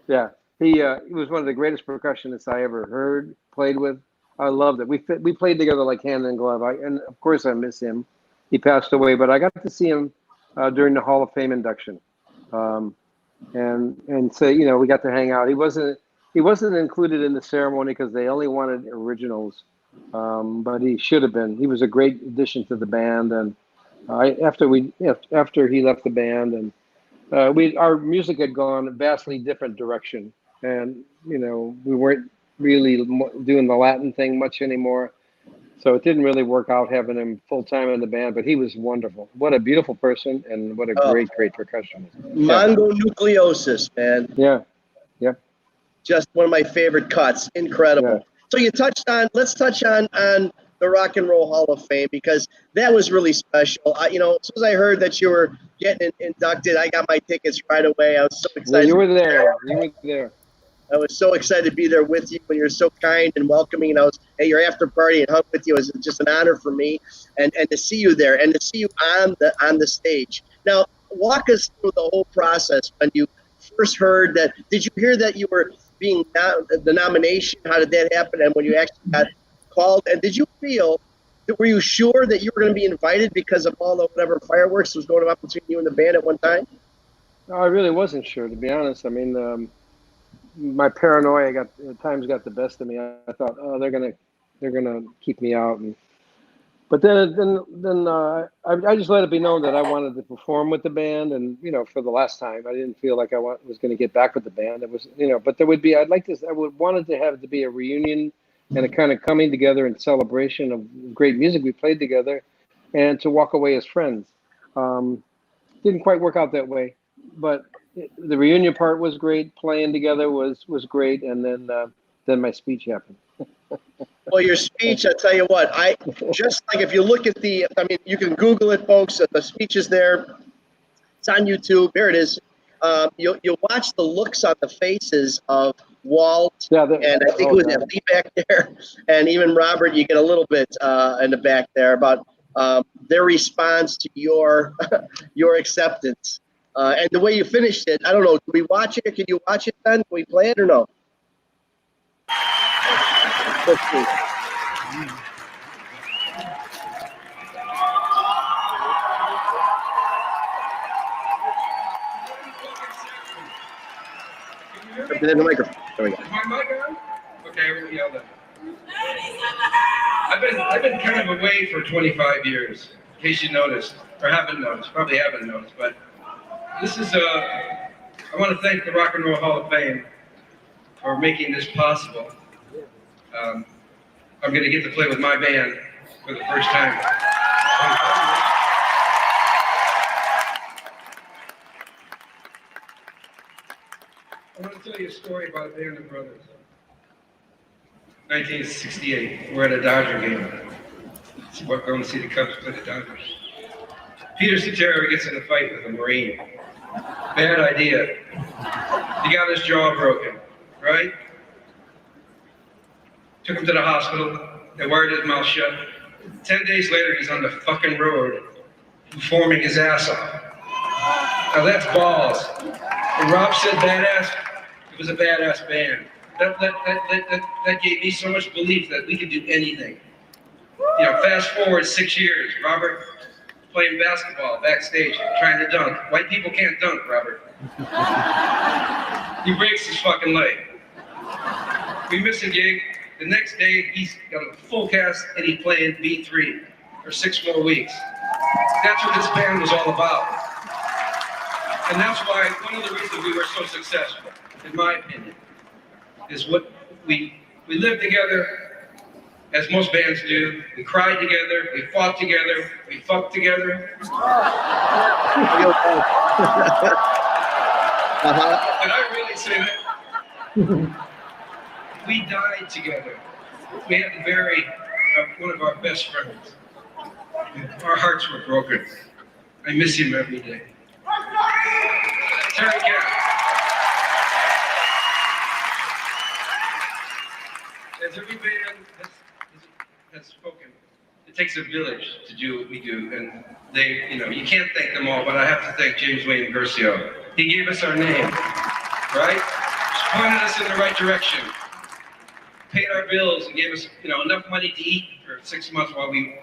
Yeah, he was one of the greatest percussionists I ever heard, played with. I loved it. We played together like hand in glove. And of course I miss him. He passed away, but I got to see him during the Hall of Fame induction, and so we got to hang out. He wasn't included in the ceremony because they only wanted originals, but he should have been. He was a great addition to the band, and after he left the band, and our music had gone a vastly different direction, and we weren't really doing the Latin thing much anymore, so it didn't really work out having him full time in the band. But he was wonderful. What a beautiful person, and what a great percussionist. Mononucleosis, man. Yeah. Just one of my favorite cuts. Incredible. Yeah. So let's touch on the Rock and Roll Hall of Fame, because that was really special. As soon as I heard that you were getting inducted, I got my tickets right away. I was so excited. Yeah, you were there. I was so excited to be there with you, and you're so kind and welcoming. And I was at your after party and hung with you. It was just an honor for me, and to see you there and to see you on the stage. Now, walk us through the whole process when you first heard that. Did you hear that you were being the nomination? How did that happen? And when you actually got called, and did you feel were you sure that you were going to be invited because of all the whatever fireworks was going on between you and the band at one time? No, I really wasn't sure, to be honest. I mean, my paranoia got the best of me. I thought, oh, they're gonna keep me out, but then I just let it be known that I wanted to perform with the band, and for the last time. I didn't feel like I was going to get back with the band. It was but there would be. I wanted to have it to be a reunion and a kind of coming together and celebration of great music we played together, and to walk away as friends. Didn't quite work out that way, but the reunion part was great. Playing together was great, and then my speech happened. Well, your speech, I tell you what, just like if you look at you can Google it, folks. The speech is there. It's on YouTube. There it is. You'll watch the looks on the faces of Walt, and I think it was Lee back there, and even Robert. You get a little bit in the back there about their response to your acceptance. And the way you finished it, I don't know. Can we watch it? Can you watch it then? Can we play it or no? Let's see. Put it in the microphone. There we go. Is my mic on? Okay, I won't yell that. I've been kind of away for 25 years, in case you noticed, or haven't noticed, probably haven't noticed, but this is I want to thank the Rock and Roll Hall of Fame for making this possible. I'm going to get to play with my band for the first time. I want to tell you a story about a band of brothers. 1968, we're at a Dodger game. We're going to see the Cubs play the Dodgers. Peter Cetera gets in a fight with a Marine. Bad idea. He got his jaw broken, right? Took him to the hospital. They wired his mouth shut. 10 days later, he's on the fucking road, performing his ass off. Now that's balls. When Rob said badass, it was a badass band. That gave me so much belief that we could do anything. Fast forward 6 years, Robert playing basketball backstage, trying to dunk. White people can't dunk, Robert. He breaks his fucking leg. We miss a gig. The next day, he's got a full cast and he's playing B3 for 6 more weeks. That's what this band was all about. And that's why one of the reasons we were so successful, in my opinion, is what we lived together, as most bands do. We cried together, we fought together, we fucked together. Did I really say that? We died together. We had to bury one of our best friends. Our hearts were broken. I miss him every day. Terry Kath. As every band has spoken, it takes a village to do what we do, and they, you can't thank them all, but I have to thank James Wayne Guercio. He gave us our name, right? Just pointed us in the right direction, paid our bills, and gave us, enough money to eat for 6 months while we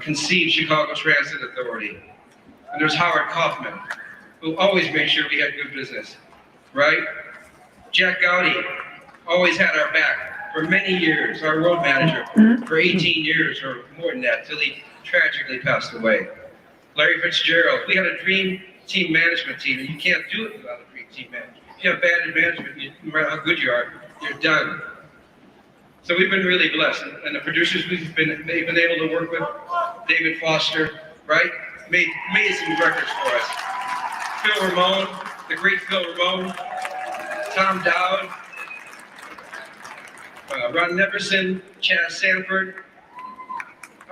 conceived Chicago Transit Authority. And there's Howard Kaufman, who always made sure we had good business, right? Jack Gowdy always had our back for many years, our road manager for 18 years or more than that, till he tragically passed away. Larry Fitzgerald, we had a dream team management team, and you can't do it without a dream team management. If you have bad management, no matter how good you are, you're done. So we've been really blessed, and the producers they've been able to work with, David Foster, right? Made amazing records for us. Phil Ramone, the great Phil Ramone, Tom Dowd, Ron Neverson, Chaz Sanford.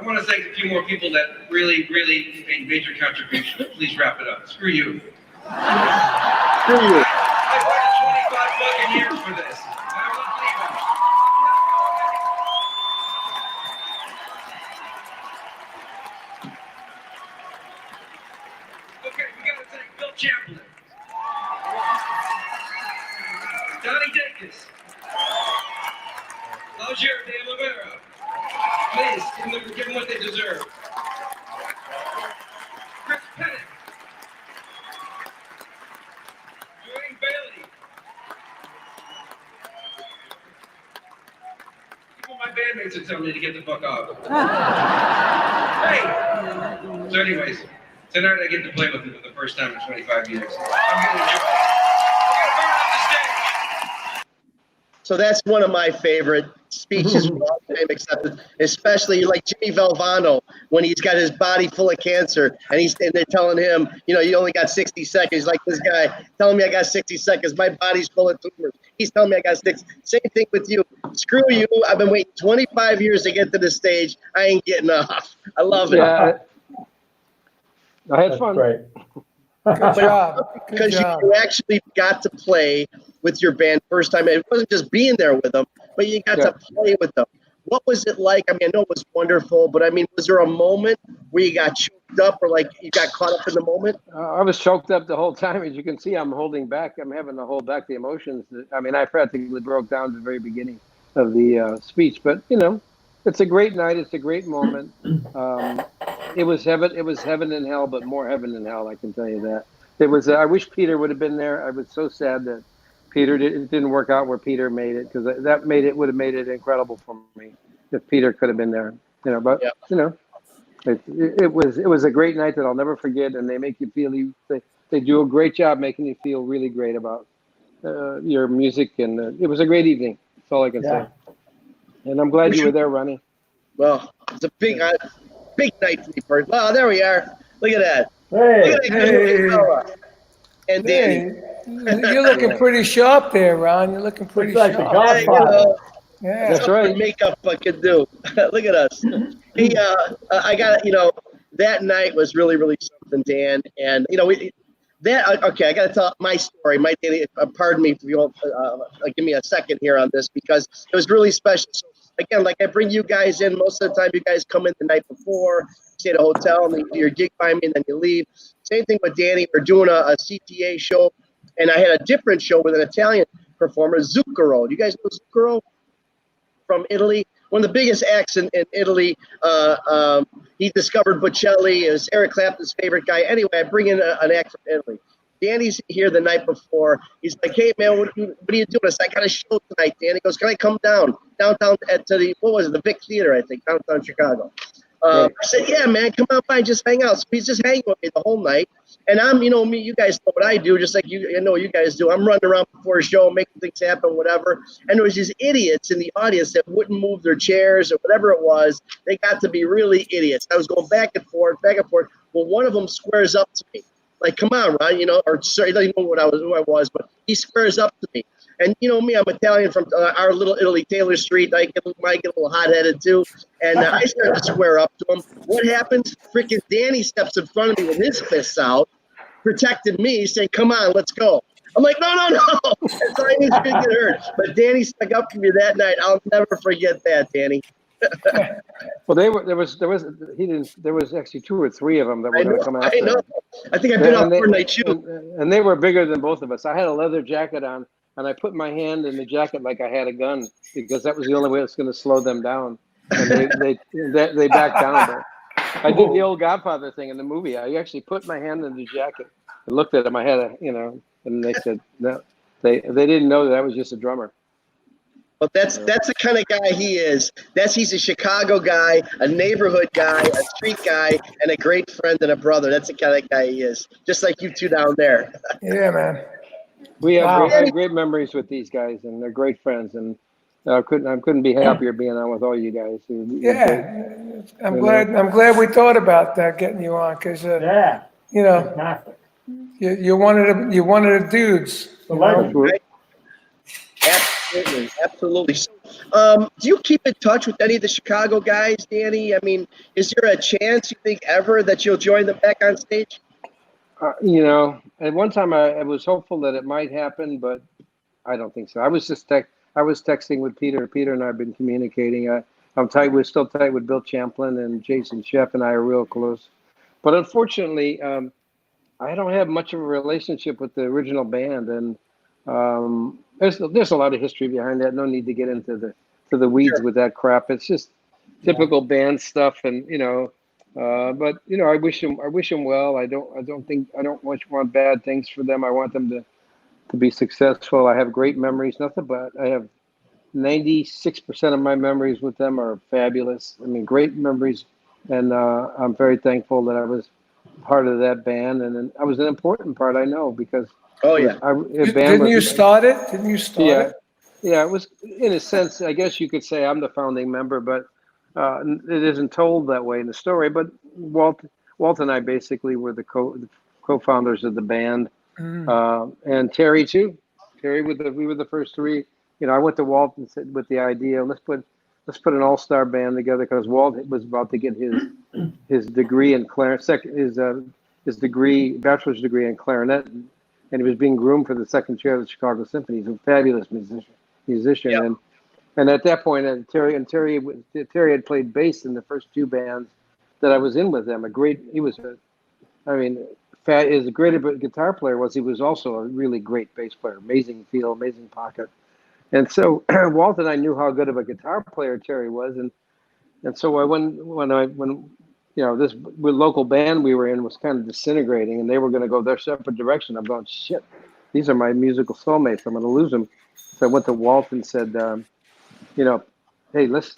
I want to thank a few more people that really, really made major contributions. Please wrap it up. Screw you. Screw you. I waited 25 fucking years for this. And I'm not leaving. Okay, we got to thank Bill Champlin, Donnie Dacus, Algier de Oliveira. Please, give them what they deserve. Chris Pettit, Dwayne Bailey. Even my bandmates are telling me to get the fuck out. Hey! So anyways, tonight I get to play with them for the first time in 25 years. I'm gonna enjoy it. We're gonna burn up the stage. So that's one of my favorite speeches from all time accepted, especially like Jimmy Valvano when he's got his body full of cancer and they're telling him, you only got 60 seconds. Like this guy telling me I got 60 seconds. My body's full of tumors. He's telling me I got 60. Same thing with you. Screw you. I've been waiting 25 years to get to the stage. I ain't getting off. I love it. Yeah, I had fun. Right. Good job. Good Because job. you actually got to play with your band first time. It wasn't just being there with them, but you got to play with them. What was it like? I mean, I know it was wonderful, but I mean, was there a moment where you got choked up or like you got caught up in the moment? I was choked up the whole time. As you can see, I'm holding back. I'm having to hold back the emotions. I mean, I practically broke down at the very beginning of the speech. But, it's a great night. It's a great moment. It was heaven. It was heaven and hell, but more heaven than hell, I can tell you that. It was. I wish Peter would have been there. I was so sad that it didn't work out where Peter made it, because that would have made it incredible for me if Peter could have been there. But it was a great night that I'll never forget, and they make you feel they do a great job making you feel really great about your music, and it was a great evening. That's all I can say. And I'm glad you were there, Ronnie. Well, it's a big night for me, first. Well, there we are. Look at that. Hey. Look at that good fella. And Danny. You're looking pretty sharp there, Ron. You're looking pretty It's like the sharp. Godfather. Yeah. That's right. Makeup can do. Look at us. Hey, I got that night was really, really something, Dan. And I got to tell my story. My daily, pardon me if you won't give me a second here on this, because it was really special. So again, like I bring you guys in most of the time. You guys come in the night before, stay at a hotel, and then you do your gig by me, and then you leave. Same thing with Danny. We're doing a CTA show, and I had a different show with an Italian performer, Zucchero. Do you guys know Zucchero from Italy? One of the biggest acts in Italy. He discovered Bocelli. It was Eric Clapton's favorite guy. Anyway, I bring in an act from Italy. Danny's here the night before. He's like, hey, man, what are you doing? I said, I got a show tonight, Dan. He goes, can I come downtown to the Vic Theater, I think, downtown Chicago. I said, yeah, man, come out by and just hang out. So he's just hanging with me the whole night. And I'm, me, you guys know what I do, just like you know you guys do. I'm running around before a show, making things happen, whatever. And there was these idiots in the audience that wouldn't move their chairs or whatever it was. They got to be really idiots. I was going back and forth, back and forth. Well, one of them squares up to me. Like, come on, Ron, or sorry, he doesn't know who I was, but he squares up to me. And you know me, I'm Italian from our little Italy, Taylor Street. I get a little hot-headed too. And I start to square up to him. What happens? Freaking Danny steps in front of me with his fists out, protected me, saying, come on, let's go. I'm like, no. So I didn't get hurt. But Danny stuck up to me that night. I'll never forget that, Danny. Well, there was actually 2 or 3 of them that were going to come out. I know. I think I bit off more than I chewed. And they were bigger than both of us. I had a leather jacket on, and I put my hand in the jacket like I had a gun because that was the only way it was going to slow them down. And they backed down. But I did the old Godfather thing in the movie. I actually put my hand in the jacket and looked at them. I had and they said no. They didn't know that I was just a drummer. But that's the kind of guy he is. He's a Chicago guy, a neighborhood guy, a street guy, and a great friend and a brother. That's the kind of guy he is. Just like you two down there. Yeah, man. We have great memories with these guys, and they're great friends. And I couldn't be happier being on with all you guys. Yeah, I'm glad we thought about that, getting you on, because Fantastic. you're one of the dudes. The legend. Right? Absolutely. So, do you keep in touch with any of the Chicago guys, Danny? I mean, is there a chance you think ever that you'll join them back on stage? At one time I was hopeful that it might happen, but I don't think so. I was texting with Peter. Peter and I have been communicating. We're still tight with Bill Champlin, and Jason Sheff and I are real close. But unfortunately, I don't have much of a relationship with the original band, and there's a lot of history behind that. No need to get into the weeds with that crap. It's just typical band stuff, and but I wish them well. I don't want bad things for them. I want them to be successful. I have great memories. Nothing but I have 96% of my memories with them are fabulous. I mean, great memories, and I'm very thankful that I was part of that band, and I was an important part. I know because. Oh yeah. Didn't you start it? Yeah, it was in a sense. I guess you could say I'm the founding member, but it isn't told that way in the story. But Walt and I basically were the co-founders of the band, and Terry too. We were the first 3. I went to Walt and said with the idea, let's put an all-star band together because Walt was about to get his degree in clarinet, his bachelor's degree in clarinet. And he was being groomed for the 2nd chair of the Chicago Symphony. He's a fabulous musician. Yep. And at that point, Terry had played bass in the first 2 bands that I was in with them. He was as great a guitar player was, he was also a really great bass player. Amazing feel, amazing pocket. And so Walt and I knew how good of a guitar player Terry was, and so when this local band we were in was kind of disintegrating, and they were going to go their separate direction. I'm going, shit, these are my musical soulmates. I'm going to lose them. So I went to Walt and said, hey, let's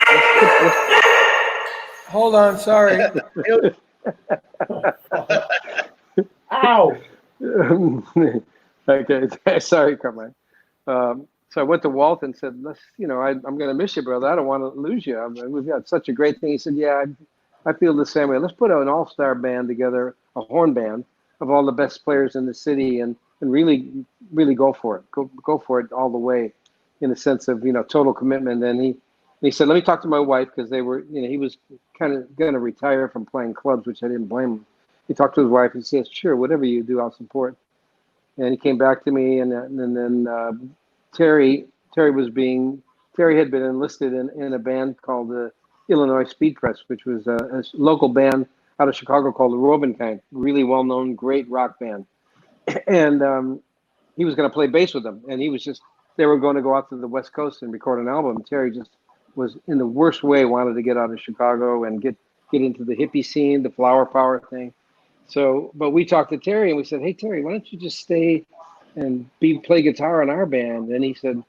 hold on, sorry. Ow. Okay, sorry, Carmine. So I went to Walt and said, I'm going to miss you, brother. I don't want to lose you. We've got such a great thing. He said, yeah, I feel the same way. Let's put an all-star band together, a horn band of all the best players in the city, and really, really go for it. Go for it all the way, in a sense of total commitment. And he said, let me talk to my wife, because they were he was kind of going to retire from playing clubs, which I didn't blame him. He talked to his wife and says, sure, whatever you do, I'll support. And he came back to me, and then Terry had been enlisted in a band called the Illinois Speed Press, which was a local band out of Chicago called the Robinkind, really well-known, great rock band. And he was going to play bass with them. And they were going to go out to the West Coast and record an album. Terry just was in the worst way, wanted to get out of Chicago and get into the hippie scene, the flower power thing. So, but we talked to Terry and we said, hey, Terry, why don't you just stay and play guitar in our band? And he said,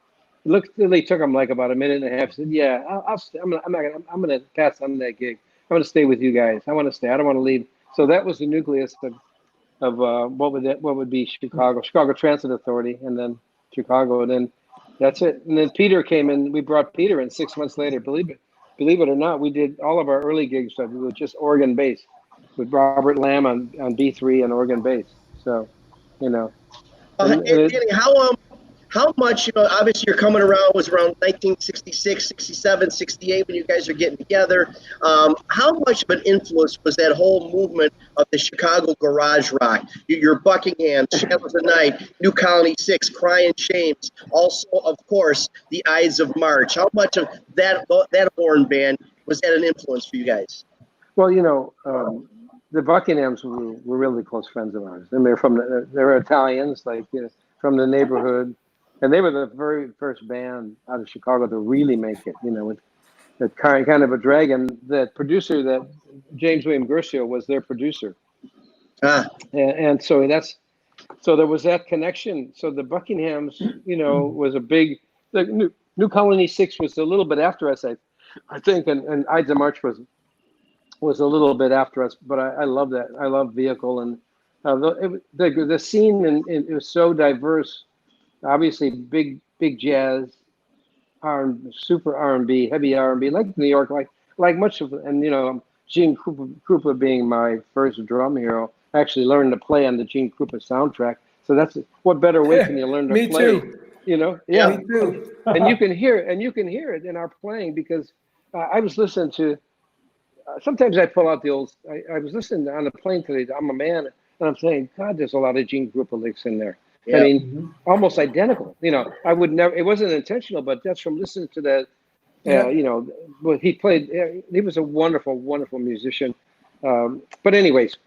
it really took him like about a minute and a half. He said, yeah, I'm going to pass on that gig. I'm going to stay with you guys. I want to stay. I don't want to leave. So that was the nucleus what would be Chicago Transit Authority, and then Chicago, and then that's it. And then Peter came in. We brought Peter in 6 months later. Believe it or not, we did all of our early gigs with just organ bass, with Robert Lamb on B3 and organ bass. So, you know. Vinny, how much, obviously you're coming around, was around 1966, 67, 68 when you guys are getting together. How much of an influence was that whole movement of the Chicago garage rock? Your Buckingham, Shadows of Night, New Colony 6, Crying Shames, also, of course, the Ides of March. How much of that horn band was that an influence for you guys? Well, the Buckinghams were really close friends of ours, and they're Italians, like from the neighborhood. And they were the very first band out of Chicago to really make it, with that kind of a dragon. That producer, that James William Guercio, was their producer. And so there was that connection. So the Buckinghams, was a big, the New Colony 6 was a little bit after us, I think, and Ides of March was a little bit after us, but I love that. I love Vehicle, and the scene, and it was so diverse. Obviously, big jazz, super R&B, heavy R&B, like New York, like much of, and Gene Krupa being my first drum hero. I actually learned to play on the Gene Krupa soundtrack. So that's what better way can you learn to play? Me too. Yeah, me too. and you can hear it in our playing, because I was listening to. Sometimes I pull out the old. I was listening on the plane today. I'm a Man, and I'm saying, God, there's a lot of Gene Krupa licks in there. Yep. I mean, almost identical. I would never. It wasn't intentional, but just from listening to that, what he played. He was a wonderful, wonderful musician. But anyways,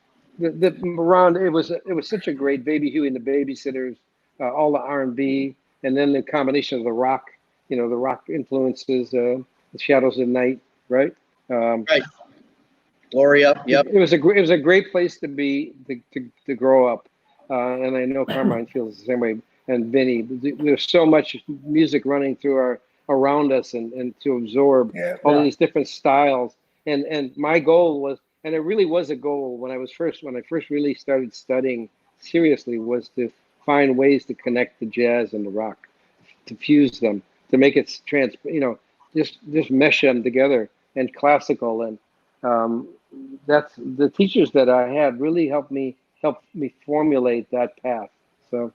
around it was such a great Baby Huey and the Babysitters, all the R&B, and then the combination of the rock. The rock influences, the Shadows of Night, right? Right. Gloria. Yep. It was a great place to be to grow up. And I know Carmine feels the same way, and Vinny. There's so much music running through around us, and to absorb all these different styles. And my goal was, and it really was a goal when I first really started studying seriously, was to find ways to connect the jazz and the rock, to fuse them, to make it just mesh them together, and classical. And that's the teachers that I had really helped me formulate that path. So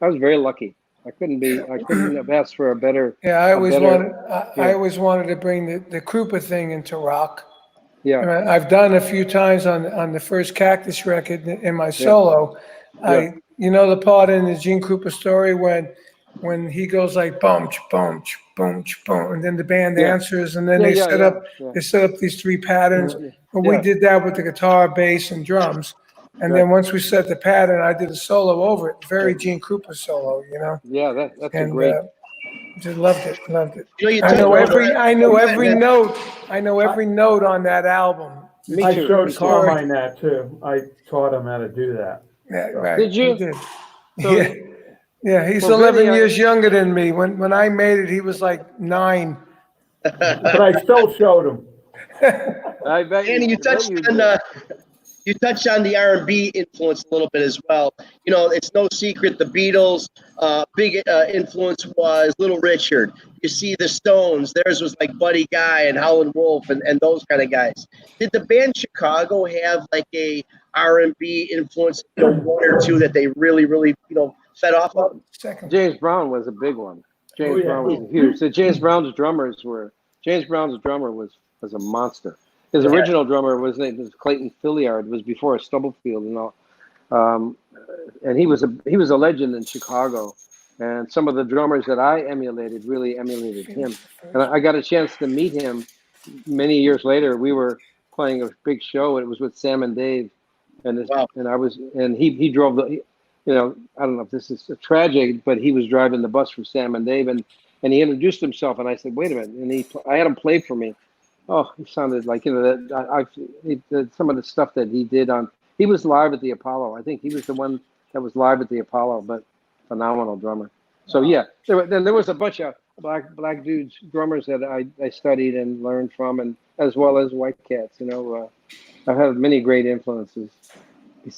I was very lucky. I couldn't have asked for a better. Yeah, I always wanted to bring the Krupa thing into rock. Yeah, I've done a few times on the first Cactus record in my solo. Yeah. The part in the Gene Krupa story when he goes like boom, boom, boom, boom, and then the band answers, and then they set up these three patterns. But we did that with the guitar, bass, and drums. And then once we set the pattern, I did a solo over it, very Gene Krupa solo, Yeah, that's a great. Just loved it. I know every note on that album. I showed Carmine that too. I taught him how to do that. Yeah, right. Did you? Did. So, yeah. He's 11 years younger than me. When I made it, he was like 9. But I still showed him. I bet Andy, you touched on the R&B influence a little bit as well. It's no secret the Beatles' big influence was Little Richard. You see the Stones, theirs was like Buddy Guy and Howlin' Wolf and those kind of guys. Did the band Chicago have like a R&B influence, one or two that they really, really, fed off of? James Brown was a big one. James Brown was huge. So James Brown's drummer was a monster. His original drummer was Clayton Filliard. It was before Stubblefield and all, and he was a legend in Chicago. And some of the drummers that I really emulated him. And I got a chance to meet him many years later. We were playing a big show, and it was with Sam and Dave, and he drove the. I don't know if this is tragic, but he was driving the bus for Sam and Dave, and he introduced himself, and I said, "Wait a minute!" And I had him play for me. Oh, he sounded like some of the stuff that he did on. He was live at the Apollo. I think he was the one that was live at the Apollo, but phenomenal drummer. So there was a bunch of black dudes, drummers that I studied and learned from, and as well as white cats. I've had many great influences.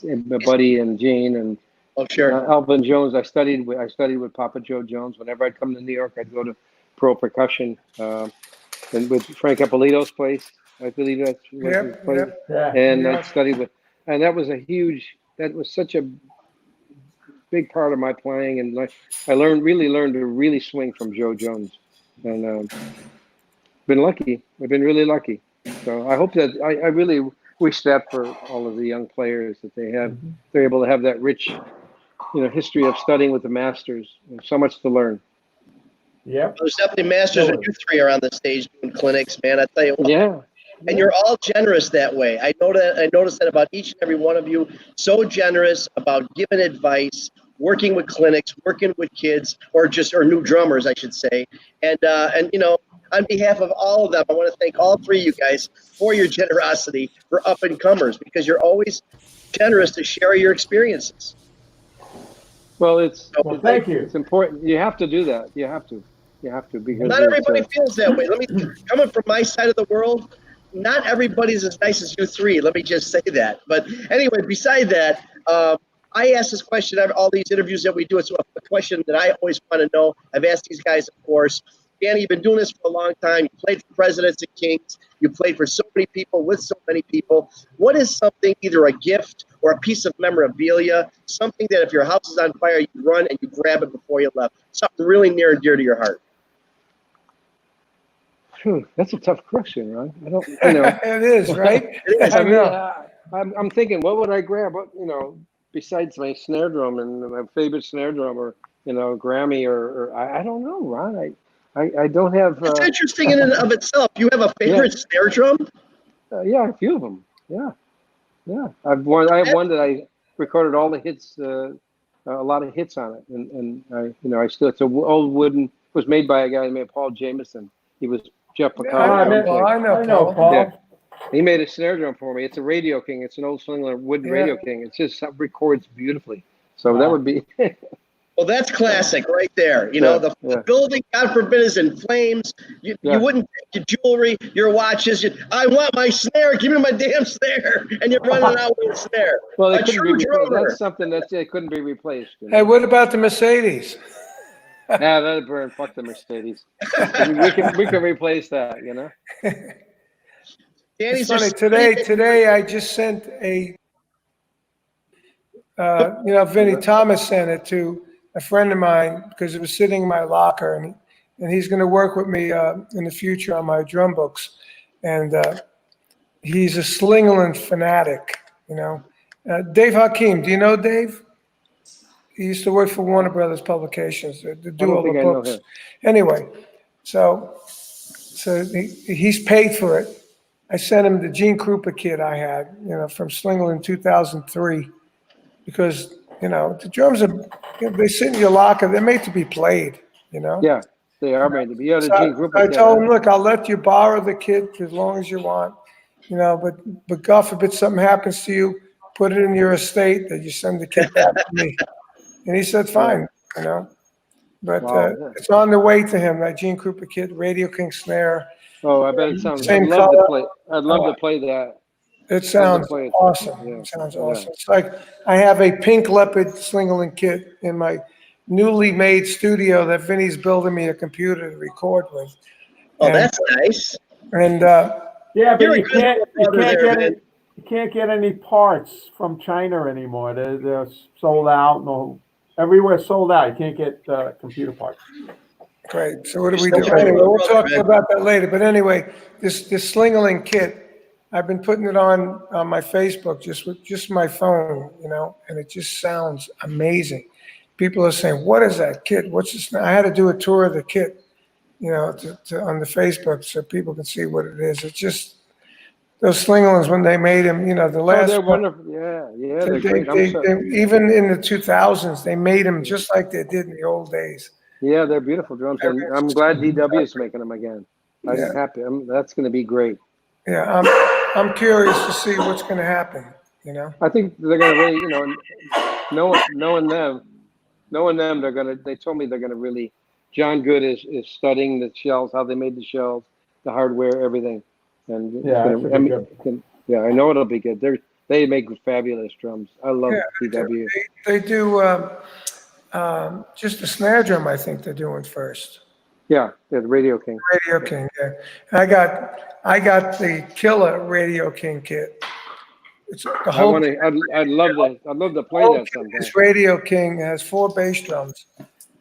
my buddy and Gene and Oh, sure. Alvin Jones. I studied with Papa Joe Jones. Whenever I'd come to New York, I'd go to Pro Percussion, and with Frank Ippolito's place. I believe that's what his Yep, place. yep. Yeah. And Yeah. I studied with, and that was such a big part of my playing. And I really learned to really swing from Joe Jones, and been lucky. I've been really lucky. So I hope that I really wish that for all of the young players that they're able to have that rich, history of studying with the masters. There's so much to learn. Yep. There's definitely masters, and you three are on the stage doing clinics, man. I tell you what. Yeah. And you're all generous that way. I noticed that about each and every one of you. So generous about giving advice, working with clinics, working with kids, or new drummers, I should say. And on behalf of all of them, I want to thank all three of you guys for your generosity for up and comers, because you're always generous to share your experiences. Well, thank you. It's important. You have to do that. You have to because Not everybody feels that way. Coming from my side of the world, not everybody's as nice as you three. Let me just say that. But anyway, beside that, I ask this question every all these interviews that we do. It's a question that I always want to know. I've asked these guys, of course. Danny, you've been doing this for a long time. You played for presidents and kings. You played for so many people, with so many people. What is something, either a gift or a piece of memorabilia, something that if your house is on fire, you run and you grab it before you left? Something really near and dear to your heart. That's a tough question, Ron. I don't, It is, right? It is. I know. I'm thinking, what would I grab? Besides my snare drum and my favorite snare drum, or Grammy, or I don't know, Ron. I don't have. It's interesting in and of itself. You have a favorite snare drum? Yeah, a few of them. Yeah. I have one that I recorded all the hits, a lot of hits on it, and I still. It's a old wooden. It was made by a guy named Paul Jameson. He was Jeff Yeah, Picard. I know Paul. Yeah. He made a snare drum for me. It's a Radio King. It's an old Slingler wooden Radio King. It just records beautifully. So that would be. Well, that's classic right there. The building, God forbid, is in flames. You wouldn't take your jewelry, your watches. I want my snare. Give me my damn snare. And you're running out with a snare. Well, a true drummer. That's something that couldn't be replaced. Hey, what about the Mercedes? Yeah, that'd burn. Fuck the Mercedes. we can replace that. Danny's It's funny. Today I just sent a. Vinny Thomas sent it to a friend of mine because it was sitting in my locker, and he's going to work with me in the future on my drum books, and he's a Slingerland fanatic. Dave Hakim. Do you know Dave? He used to work for Warner Brothers Publications to do all the books. Anyway, so he's paid for it. I sent him the Gene Krupa kit I had, from Slingerland in 2003, because the drums they sit in your locker. They're made to be played. Yeah, they are made to be. Yeah, the Gene Krupa I kit. told him, look, I'll let you borrow the kit for as long as you want, but God forbid something happens to you, put it in your estate that you send the kit back to me. And he said, fine, but it's on the way to him, that Gene Krupa kit, Radio King snare. Oh, I bet it sounds. Same I'd love color. to play. I'd love to play that. It sounds awesome. Yeah. It sounds awesome. It's like I have a pink leopard Slingerland kit in my newly made studio that Vinny's building me a computer to record with. Oh, that's nice. And yeah, but you can't get any parts from China anymore. They're sold out. No, everywhere sold out. You can't get computer parts. Great. So what do we do? Anyway, we'll talk about that later. But anyway, this Slingerland kit, I've been putting it on my Facebook just my phone, and it just sounds amazing. People are saying, "What is that kit? What's this?" I had to do a tour of the kit, on the Facebook so people can see what it is. It's just those Slingerlands when they made them, the last. They're wonderful. Yeah, they're great. Even in the 2000s, they made them just like they did in the old days. Yeah, they're beautiful drums, and I'm glad DW is making them again. I'm happy. That's going to be great. Yeah, I'm curious to see what's going to happen. I think they're going to really, knowing them, they told me they're going to really. John Good is studying the shells, how they made the shells, the hardware, everything, and I know it'll be good. They're They make fabulous drums. I love Yeah, TW. they do just the snare drum. I think they're doing first. Yeah, the Radio King. Radio King. Yeah, I got the killer Radio King kit. It's the I whole. want to. I'd love that. I'd love to play whole that kit sometime. is Radio King. It has 4 bass drums,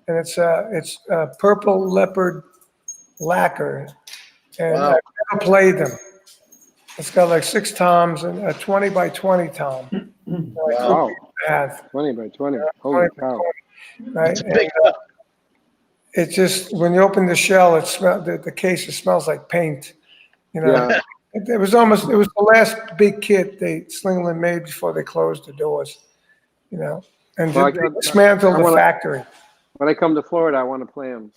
and it's purple leopard lacquer, and Wow. I've never played them. It's got like 6 toms and a 20 by 20 tom. Wow, Have 20 by 20. Holy cow! right? It's big. It just when you open the shell, the case. It smells like paint. You know, Yeah. it was the last big kit they Slingland made before they closed the doors. You know, and Well, they dismantled the factory. When I come to Florida, I want to play them.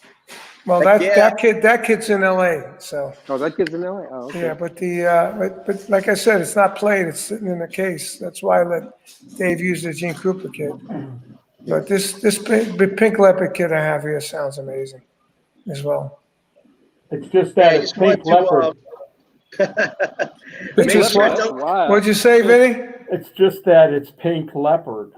Well, that kit's in L.A. So Oh, that kid's in LA. Oh, okay. yeah, but like I said, it's not played. It's sitting in the case. That's why I let Dave use the Gene Krupa kit. But this pink leopard kit I have here sounds amazing as well. It's just that I it's just want pink to, leopard. It's just sure what? to- Wow. What'd you say, Vinny? It's just that it's pink leopard.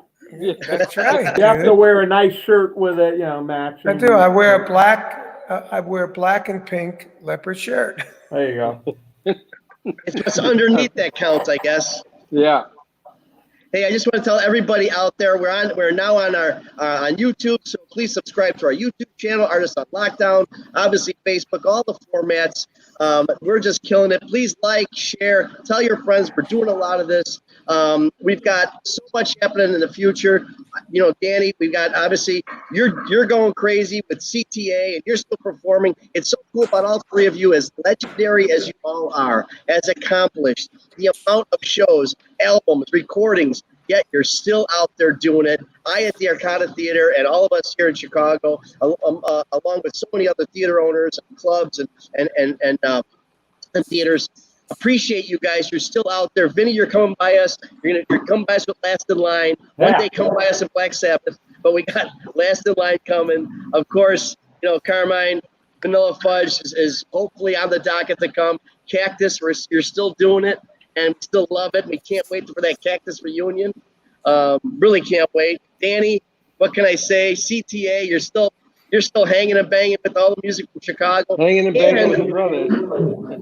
That's right. You have to dude. wear a nice shirt with it, matching. I do. I wear a black. I wear black and pink leopard shirt. There you go. It's what's underneath that counts, I guess. Yeah. Hey, I just want to tell everybody out there we're now on our on YouTube, so please subscribe to our YouTube channel, Artists on Lockdown. Obviously, Facebook, all the formats. We're just killing it. Please like, share, tell your friends. We're doing a lot of this. We've got so much happening in the future. You know, Danny, we've got obviously you're going crazy with CTA and you're still performing. It's so cool about all 3 of you, as legendary as you all are, as accomplished. The amount of shows, albums, recordings, yet you're still out there doing it. I at the Arcada Theater and all of us here in Chicago, along with so many other theater owners and clubs and theaters, appreciate you guys. You're still out there. Vinny, you're coming by us. You're coming by us with Last in Line. One Yeah. day come by us in Black Sabbath. But we got Last in Line coming. Of course, Carmine, Vanilla Fudge is hopefully on the docket to come. Cactus, you're still doing it, and we still love it. We can't wait for that Cactus reunion. Really can't wait. Danny, what can I say? CTA, you're still hanging and banging with all the music from Chicago. Hanging and banging with your brothers.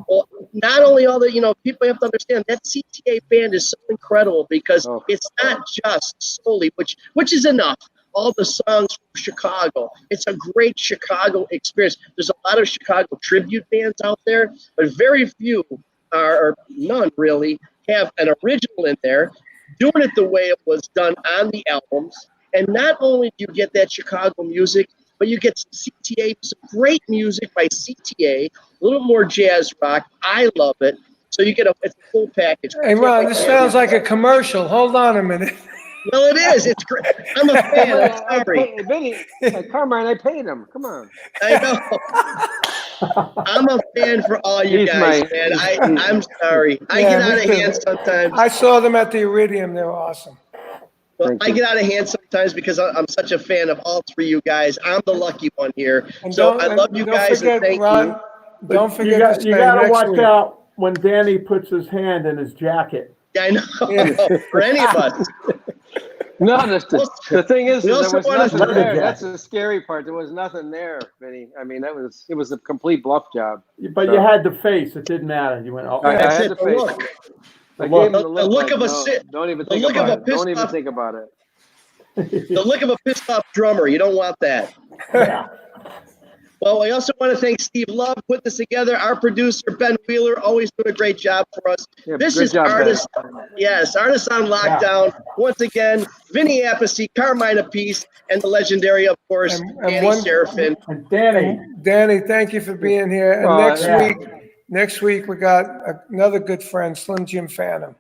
Well, not only all the, people have to understand that CTA band is so incredible because it's not just solely, which is enough, all the songs from Chicago. It's a great Chicago experience. There's a lot of Chicago tribute bands out there, but very few, or none really, have an original in there, doing it the way it was done on the albums. And not only do you get that Chicago music, but you get some CTA, some great music by CTA, a little more jazz rock. I love it. So you get it's a full package. Hey, Ron, this sounds like a commercial. Hold on a minute. Well, it is. It's great. I'm a fan. I'm sorry. Vinny, Carmine, I paid him. Come on. I know. I'm a fan for all you guys, man. I'm sorry. I get out of hand sometimes. I saw them at the Iridium. They were awesome. Well, I get out of hand sometimes because I'm such a fan of all 3 of you guys. I'm the lucky one here. So I love you guys and thank you. Don't forget You got to watch out when Danny puts his hand in his jacket. Yeah, I know. For any of us. No, the thing is, there was nothing to- there. That's the scary part. There was nothing there, Vinny. I mean, it was a complete bluff job. But you had the face. It didn't matter. You went, oh, I That's had it, the the face. look. I gave him The look of a sit. Don't even the think look of about a it. Don't pissed even off- think about it. The look of a pissed off drummer. You don't want that. yeah. Well, I also want to thank Steve Love, put this together. Our producer, Ben Wheeler, always doing a great job for us. Yeah, This good is job, Ben. Artists on Lockdown. Once again, Vinny Appice, Carmine Appice, and the legendary, of course, And Danny Seraphine. And Danny, Danny, thank you for being here. And next week we got another good friend, Slim Jim Phantom.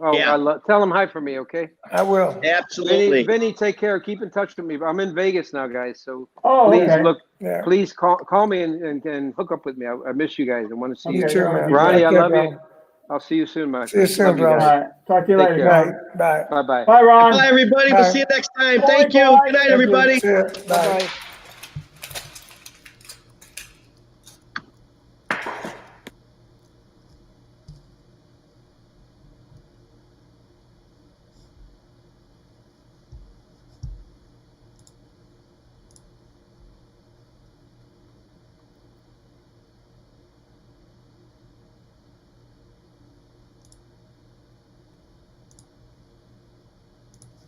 Oh, Yeah. tell him hi for me, okay? I will. Absolutely. Vinny, take care. Keep in touch with me. I'm in Vegas now, guys. So okay. Yeah. please call me and hook up with me. I miss you guys. I want to see you. You too, man. Ronnie, I Take care, love bro. you. I'll see you soon, my See you soon, Love bro. All guys. right. Talk to you Take later. care. Bye. Bye. Bye-bye. Bye, Ron. Bye, everybody. Bye. We'll see you next time. Bye, Thank you. bye. Good night, everybody. See ya. Bye. Bye-bye.